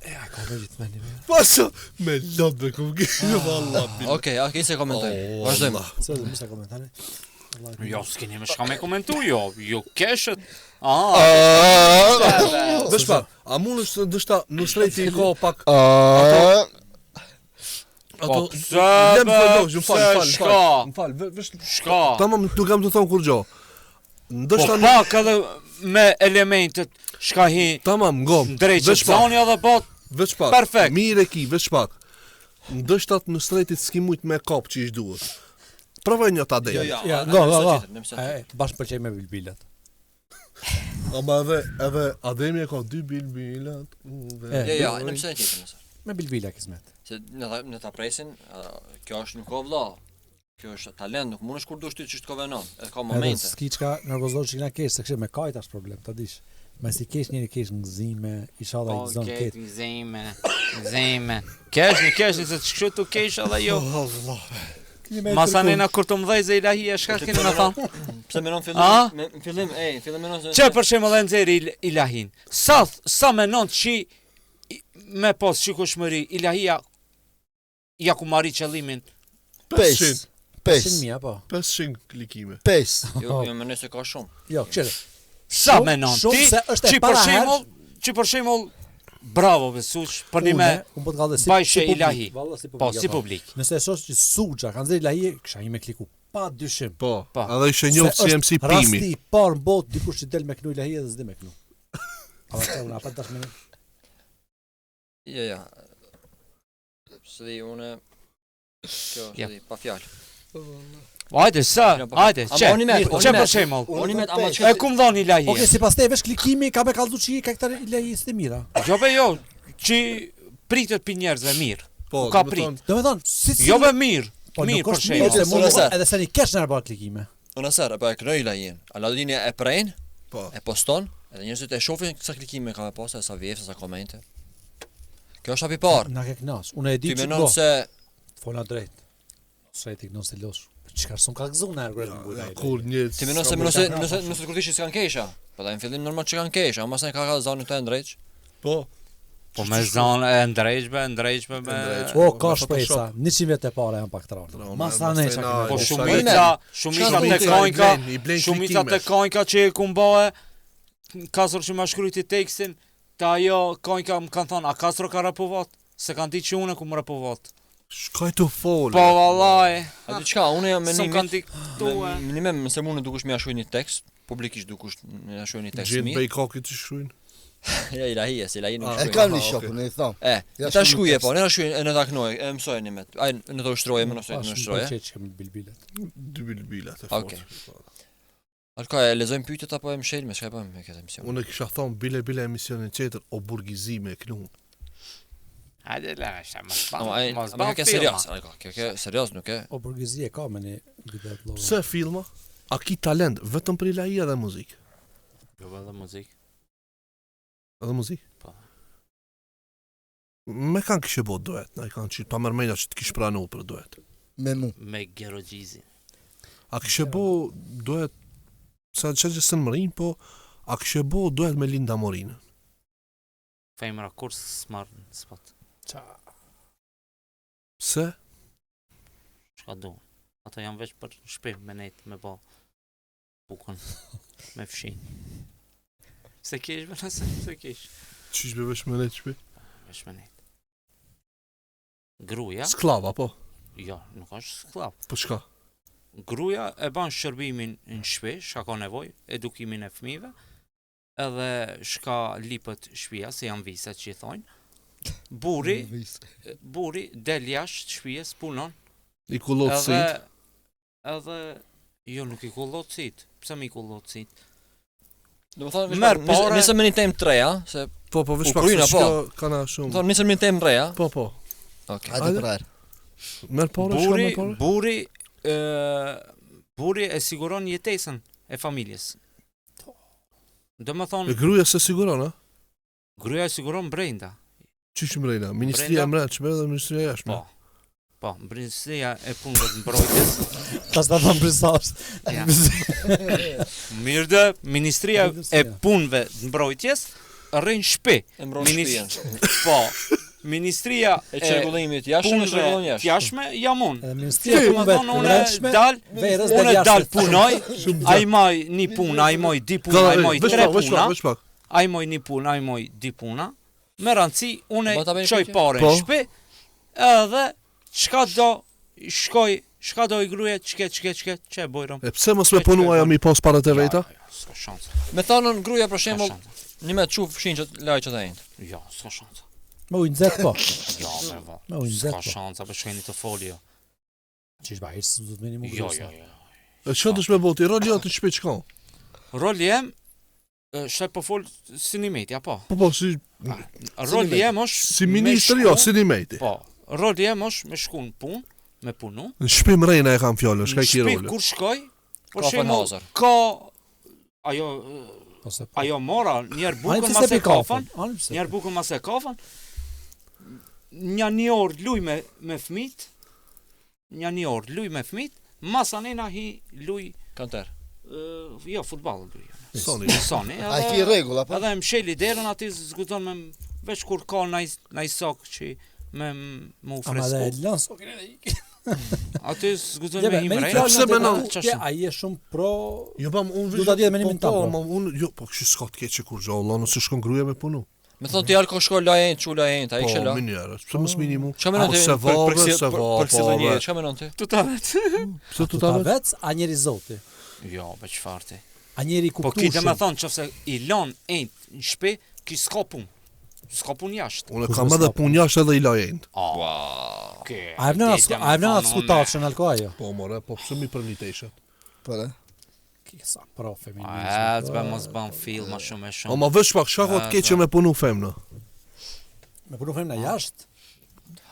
Ja, ka me gjithë me një me. Pasha, me lot me kum gjenë, valla. Okej, se komentojmë. Vazhdojmë. Se dhe mista komentare. Jo, s'keni me shka me komentu, jo keshët. Vesh pa, a mund është dështa në srejti I ka pak... Po pse shka? Shka? Tamam, nuk kam të thonë kur gjo. Po Ndështa pak edhe me elementet shka hi tamam, ngom. drejtë zoni edhe po Veç pak. Perfekt. Mirë e ki, veç pak. Ndështat në stretit s'ki mujt me kap që ish duhet. Provoj një ta dhejnë. Ja, bashkë pëlqej me bilbilat. Ama edhe Ademi e ka 2 bilbilat. Ja, në pse tjetër nëse. Me bilbila kismet. Se në ta presin, kjo është nuk ka vlla. Kjo është talent, nuk mundesh kur dush ti ç'është kovenon. E ka momente. S'ki çka nervozosh që na kesh, se kështu me kajt është problem, ta dish. Me si kesh njëri kesh ngëzime, inshallah i zon ket. Ngëzime. Kesh, se ç'kështu tu kesh edhe jo. Allah. Masanena kur të mdhej ilahia, çka keni më thon? Pse menon fillim, fillim menon se Çe për shembull e nxjerr ilahin. Sa menon që me pas shikueshmëri ilahia ja ku marri qëllimin 500. 500.000 po. 500 klikime. 5. jo mendoj se ka shumë. Jo, çfarë? Sa menon shumë ti? se është e Që për para shembull, që për shembull bravo Besuç, për një me unë po të kallë si bajshe publik, ilahi. valla si Po, publik. si publik. Nëse shoh që Suxha kanë nxjerr ilahi, kisha një me kliku pa dyshim. Po, Po. edhe ishe njohë si MC Pimi. Rasti i parë në botë dikush që del me knu ilahi dhe s'di me knu. A çfarë unë apo tash më Ja. Se unë kjo Ja. është pa fjalë. Hajde sa, hajde, çe. Çe për shembull. Unë me ama E kum dhon ilahi. Okej, sipas te vesh klikimi ka me kallzu çi ka këta ilahi të mira. Jo be jo, që pritet për njerëzve mirë. Po, Ka do të prit. thonë, Domethën, si Jo be mirë. po Mirë nuk për është mirë, se shembull. mund Ose- edhe sa një kesh në bërë klikime. Unë sa apo e knoj ilahin. Aladini e prejn, Po. e poston, edhe njerëzit e shohin sa klikime ka me pas, sa vjef, sa komente. Kjo është hapi parë. Na ke knas. Unë e di Ty që menon se fola drejt. Sot i gnos të losh. Çka son ka gëzuar na erë në Kur një... ti menon se nëse kur tishi s'kan kesha. Po da në fillim normal që kanë kesha, ama sa ka zonë të ndrejç. Po. Po me zonë e ndrejshme me O, ka shpresa, 100 vjet e para janë pak të rartë. Masane çka. Po Shumica- shumica i të blen, konjka, i blen shumica të klikimesh. konjka që e kumbohe, kasër që ma shkryti tekstin, të ajo konjka më kanë thonë, a kasër ka rapovat? Se kanë di që une ku më rapovat. Shkaj të folë. Po vallaj, A di çka, unë jam s'm kanë menimi. diktue. Minimum se mund dukush më ja shoj një tekst, publikisht dukush më ja shoj një tekst Gjithë mirë. bejkokit që shkruajnë. Ja ilahi, se ilahi nuk E shkruaj. kam një Aha, shokun, e thon. E, Ja, ta shumë shkuje tekst. po, ne na shkruaj, ne ta knoj, e mësojeni me. Ai në to shtroje, më nëse në shtroje. Çe që bilbilet. 2 bilbilat e Okej. fortë. Alka e lexojmë pyetjet apo e mshel me çka bëjmë me këtë emision. Unë kisha thonë bile emisionin tjetër o burgizime e knu. Hajde la, mos Ama kjo serioz, alka, kjo serioz nuk e. O burgjezie ka me një bidet lloj. Pse filma? A ki talent vetëm për ilahi edhe muzikë? Jo edhe muzik. Edhe muzikë? Po. Me kanë kishë bo duet, na i kanë që pa mërmenja që të kishë pranu për duet. Me mu. Me Gerogjizi. A kishë bo duet, sa që së në mërin, po a kishë bo duet me Linda Morinë? Femra kur s'marr në spot. Se? Çka do? Ato janë veç për shpim me nejt, me bo bukën, me fshin. Se kesh me nëse, se kesh. Qysh be vesh me ne të shpi? Veç me nejt. Gruja, Sklava, po. jo, nuk është sklav. Po shka? Gruja e ban shërbimin në shtëpi, shka ka nevoj, edukimin e fëmijëve, edhe shka lipët shtëpia, se janë visat që i thojnë. Buri del jashtë shtëpies, punon, I kullot si? edhe, jo nuk i kullotësit, pse mi kullotësit? Do të thonë, Merr pare. nëse më një temë 3, se Po, po, vesh U pak kryna, se po. shko kana do shumë. të thonë nëse më një temë 3, Po, po. Okej. Hajde për herë. Merë pare, shka merë pare? Buri e siguron jetesën e familjes. Do më E thonë, gruja se siguron, a? gruja e siguron brenda. Qysh mrejna? Ministria e mreqme dhe Ministria e jashme? Po, Ministria e punëve të mbrojtjes. Tas ta thon brisash. Ja. Mirë dhe, Ministria e punëve të mbrojtjes rrin shtëpi. E mbron Minis- shtëpinë. Po, Ministria E çrregullimit jashtë në punëve çrregullon të jashtë. jashme jamun. Edhe Ministria e Do më Punëve thonë, të unë Mbrojtshme, dal, verës dhe unë jashtë. dal punoj, ai moj një punë, ai moj di punë, ai moj Vesh tre pak, vesh puna, pak, vesh pak. ai moj një punë, ai moj di puna. Me rëndësi, unë Po ta bëjmë qoj pyetje? pare Po. në shtëpi, edhe çka do çka do i gruaja, çka që e bojrëm. E pse mos me punua jam i pos parat e veta? S'ka shans. Me thonën gruaja për S'ka shembull, shans. një me çuf fshin që lajçat e ajnë. Jo, s'ka shans. Me ujë nxehtë po. Jo, me va. Me ujë Ska nxehtë po. shanca për shkeni të folio. Qish ba, ishë du të meni mu Jo, grusa. jo, jo. E që të shme boti, roli atë që shpe qka? Roli jem, shtaj po fol sinimeti, apo? Po, si Roli jem është si me ministër, shku- jo, si një mejti. Po, roli jem është me shku në punë, me punu. Në shpim rejna e kam fjallën, shka Në i ki shtëpi roli. kur shkoj, për Ka shembull, Hazar. ka ajo Ose po. ajo mora njerë Ani bukën pse mas se e pi kafën? kafën, Ani pse? njerë bukën mas e kafën. Një orë luj me fëmit, një orë luj me fëmit, masanena hi luj Kanter. jo futball luj. Soni. Soni. A ki rregull apo? Edhe më sheli derën aty zguton me veç kur ka naj sok që me u Ama dhe fresko. lan sokin edhe iki. Aty zguton Jebe, me me një himre. fjallë pse në menon? të që ai është shumë pro... Jo, pa, unë Du ta di edhe menimin po, tam, ma unë, jo, po, kështë s'ka të keqe kur gjo, Allah, nëse shkon gruja me punu. Me thonë t'jarë ka shko lajent, që lajent, a i Po, kështë la. minjerë, pëse mësë minimu? Qa menon ti? Se vave, se Për vave, kësillë njëri, qa menon ti? Tu ta vet. Pse tu Ta ta vetë? vec, a njeri zoti. Jo, be çfarë ti? A njeri Po ki dhe me kuptueshëm. thonë qëfse i lon në shpe, ki s'ka pun. S'ka pun jashtë. Unë Kush kam me edhe s'ka pun jashtë edhe i lajend. A evnen atë skutaçën alko ajo. Po, more, po, pëse mi për një teshet? Po, ne? Kisa pro feminism. Zbe mos ban film ma shumë e O, shumë. ma veç pak, shka të keqe me punu femna? Me punu fem në jashtë.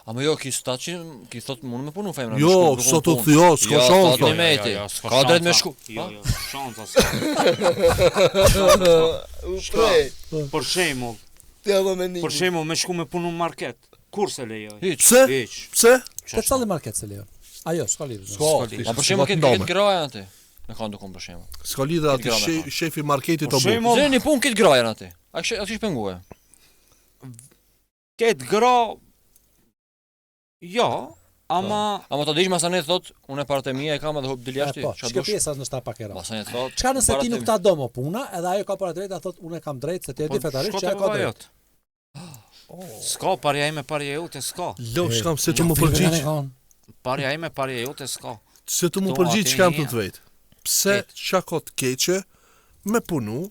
Ama jo, ki staqin, ki thot mund me punu femra. Jo, sot të thjo, s'ka Jo, shansa. thot një meti. Ka drejt me shku. Jo, jo, shansa s'ka. U prej. Për shembull, Ti edhe me një. për shembull me shku me punu në market. Kur se lejoj? Hiq. Pse? Hiq. Pse? Te çalli market se lejo. Ajo, s'ka lidhje. S'ka. Ma për shemë këtë graja aty. Me kanë dukun për shemë. S'ka lidhe aty Këtë grave, shefi marketit Për o bu. shembull, Zërë një pun këtë graja aty. A kështë pengue? ketë gra jo, ama Ama të dish masanet thot, unë e partë e mija e kam edhe hub dil jashti. Po, Qa çka dush? pjesa në shta pak era. Masanet thot. Çka nëse para ti të nuk ta do më puna, edhe ajo ka para drejt, thot unë e kam drejt se ti e di fetarisht që ajo ka drejt. S'ka parja ime, parja jote s'ka. Lo, shkam se të më përgjigj, Parja ime, parja jote s'ka. se të më Kto përgjigj aty që kam të një- të vetë. Pse Ketë. qa ka të keqe me punu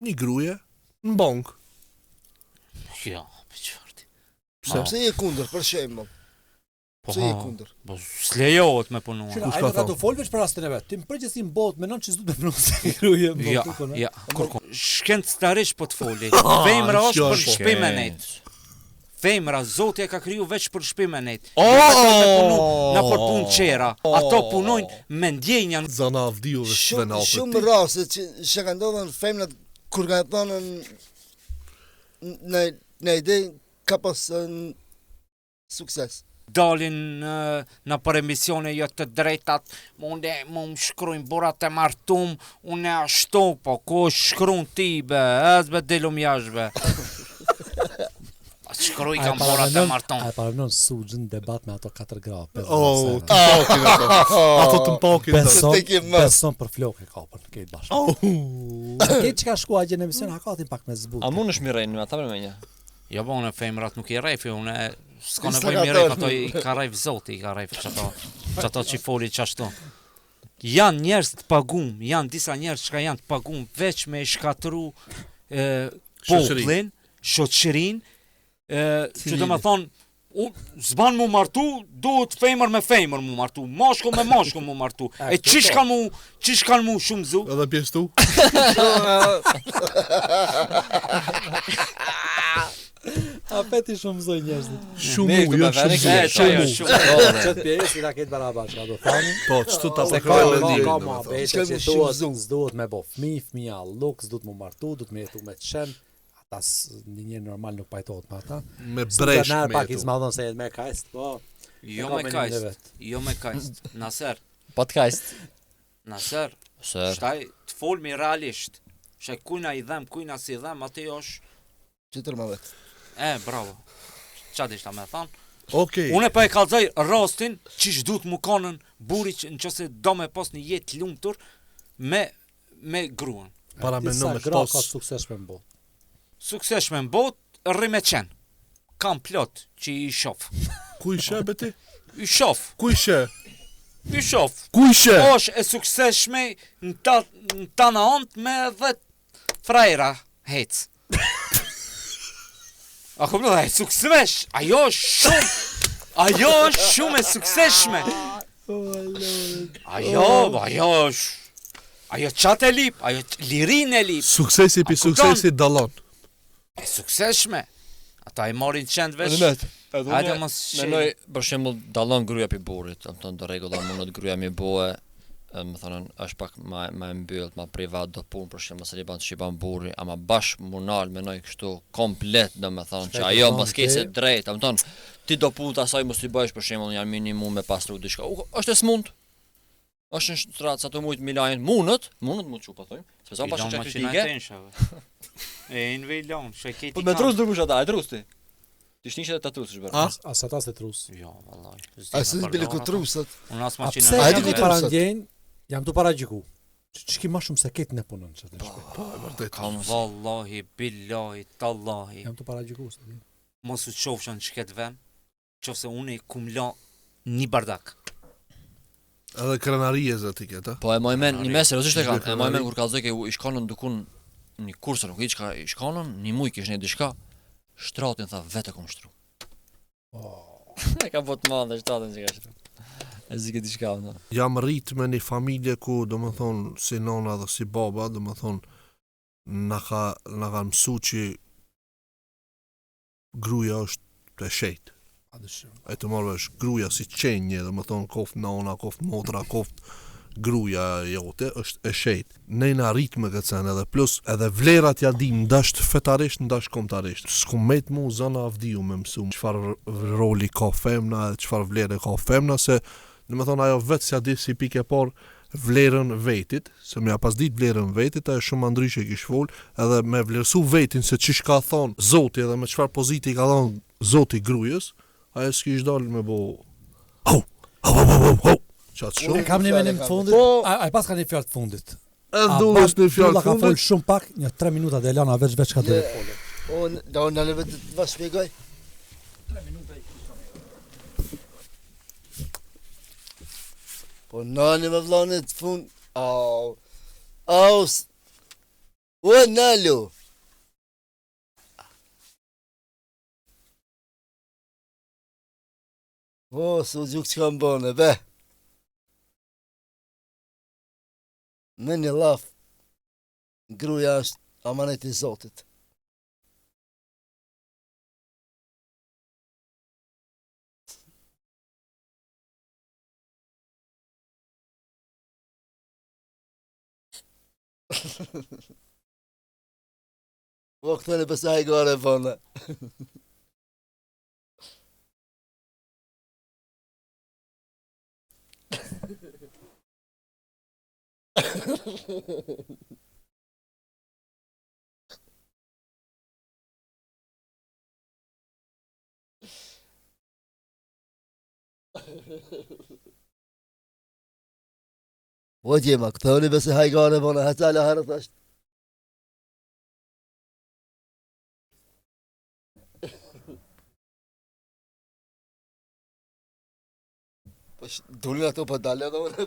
një gruje në bank? Jo, për çfarë ti? Pse? Pse je kundër, për shembull? Po, Pse je kundër? po s'lejohet me punu. Qyra, Kush ai ka nuk ka thonë? të fol veç për rastin e vet. Ti në përgjithësi në botë menon që s'du të punon se gruje në Ja, botë. ja, kurko. Shkencëtarisht po të foli. Femra është për Shko. shtëpi me net. Femra, Zoti e ka kriju veç për shtëpi me net. Oh! Na për punë qera. Ato punojnë me ndjenja. Zana avdiu dhe shvena Shumë raste që ka ndodhur femnat kur ka thonë në ide ka pas sukses. Dalin në për emisione jo të drejtat, unë më shkrujnë burat e martum, unë e ashtu, po ko shkrujnë ti be, be delum jashbe. Shkruj kam burat e martum. Ai paranon suxhin debat me ato 4 gra. Oh, të pakin ato. Ato të pakin ato. Beson, Te ke mas. beson për flokë kapën, këtë bashkë. Oh. Këtë që ka shkuar gjë në emision, hakatin pak me zbut. A mund është mirejnë me ata me menja? Jo, po unë femrat nuk i rejfi, unë s'ka Instagrator. nevoj mi rejf, ato i ka rejf zoti, i ka rejf qëto që i foli qashtu. Janë njerëz të pagum, janë disa njerëz që janë të pagum veç me shkatru popullin, shoqërin, që do me thonë, zban mu martu, duhet femër me femër mu martu, moshkull me moshkull mu martu. E qish kanë mu shumë zu? Edhe pjesë tu? A peti shumë zoj njerëzit. Shumë u, jo shumë E, zë. ajo Shumë u. shumë. Çet pjesë i raket barabash, ka do thani. Po, qëtu ta Se përkaj me ka ndimin. ma bete S'ka që më shumë duhet, zoom. s'duhet me bo fëmija luk, s'duhet mu martu, duhet me jetu me të shen. Ata një njërë normal nuk pajtohet me ata. Me bresh Nërë me pak i jetu. zmadhon se jetë me kajst, po. Jo ka me menimin e kajst, vet. jo me kajst. Naser, Podcast. naser, Sër. shtaj të folmi realisht. Shaj kujna i dhem, kujna si dhem, ati është, Qëtër më vetë. bravo. Qa dishta me thanë? Okej. Une pa e kalzaj rastin, qish du të mu kanën buri që në qëse do me pas një jetë lumëtur me gruan. Para me Disa në me gra pas. ka sukseshme në botë. Sukseshme në bot, rri me qenë. Kam plot që i shof. Ku ishe, beti? I shof, Ku ishe? i shof. Ku ishe? Është e sukseshme në ta në antë me 10 frajra hec. A kupton, ai suksessh. Ajo është shumë e suksesshme. Ajo qatë e lip, ajo lirin e lip. Suksesi pi suksesi dallon. E suksesshme. Ata i marrin qend vesh. Hajde mos menoj për shembull dallon gruaja pi burrit, domethënë do rregulla mundet gruaja mi bëhe, më thonë është pak më e mbyllët, më privat do punë për shembull se i ban shiban burri, ama bash munal menoj kështu komplet domethënë që ajo mos kese drejt, domethënë ti do punë asaj mos i bësh për shembull janë minimum me pastru diçka. Është e smund. Është në shtrat sa të mujt milajn mundet mu çu po thojmë. Sepse pa çka kritike. E inveilon, sheketi. Po me trus dukush ata, e trus ti. Ti shnishet ta trusësh bërë. As ata se trus. Jo, vallai. A se bile ku trusat. Unë as Hajde maqinë. ku para ndjen, jam tu para gjiku. Ç'ki më shumë se ketë në punën çatë. Po, e vërtet. Kam vallahi billahi tallahi. Jam tu para gjiku. Mos u qofshan çket vend. Qofse unë i kum la një bardak. Edhe krenarie zati këta. Po e moj men, një mes seriozisht e kanë. E moj men kur kallzoi ke i shkonën dukun një kursë, nuk i çka i shkonën, një muj kish në diçka. Shtratin tha vetë kom shtru. E ka bot madhe shtratin që ka shtru. E zike diçka unë. Jam rrit me një familje ku domethën si nona dhe si baba, domethën na ka mësu që gruaja është e shejt. E të marrësh gruaja si qenje, domethën koft nona, koft motra, koft gruaja jote është e shejt. Ne na rrit me këtë sen edhe plus edhe vlerat ja dim ndash fetarisht, ndash kombëtarisht. S'kumet mu zona avdiu me mësu çfarë roli ka femna, çfarë vlerë ka femna se domethën ajo vetë s'ja di si pikë e parë vlerën vetit, se më pas dit vlerën vetit, ajo shumë ndryshe kish fol, edhe me vlerësu vetin se çish ka thon Zoti edhe me çfarë poziti ka dhënë Zoti grujës, ajo s'kish dal me bo. Ho. Qatë shumë. E kam një menim të fundit. Ai pas ka një fjalë të fundit. Edhe duhesh në fjalë Ka fol fundit. shumë pak, një 3 minuta dhe lana veç ka të folë. Unë në vetë të vas shpjegoj. 3 minuta i Po nani me vllanet të fund. O nalo. O, su gjuk që kam bëne, be. Me një laf, gruja është amanet i Zotit. Po këtëne pësa i gare bëne. Po gjema, këtëne pësa i gare bëne, hëtale harët është. Po dulin ato po dalë edhe unë e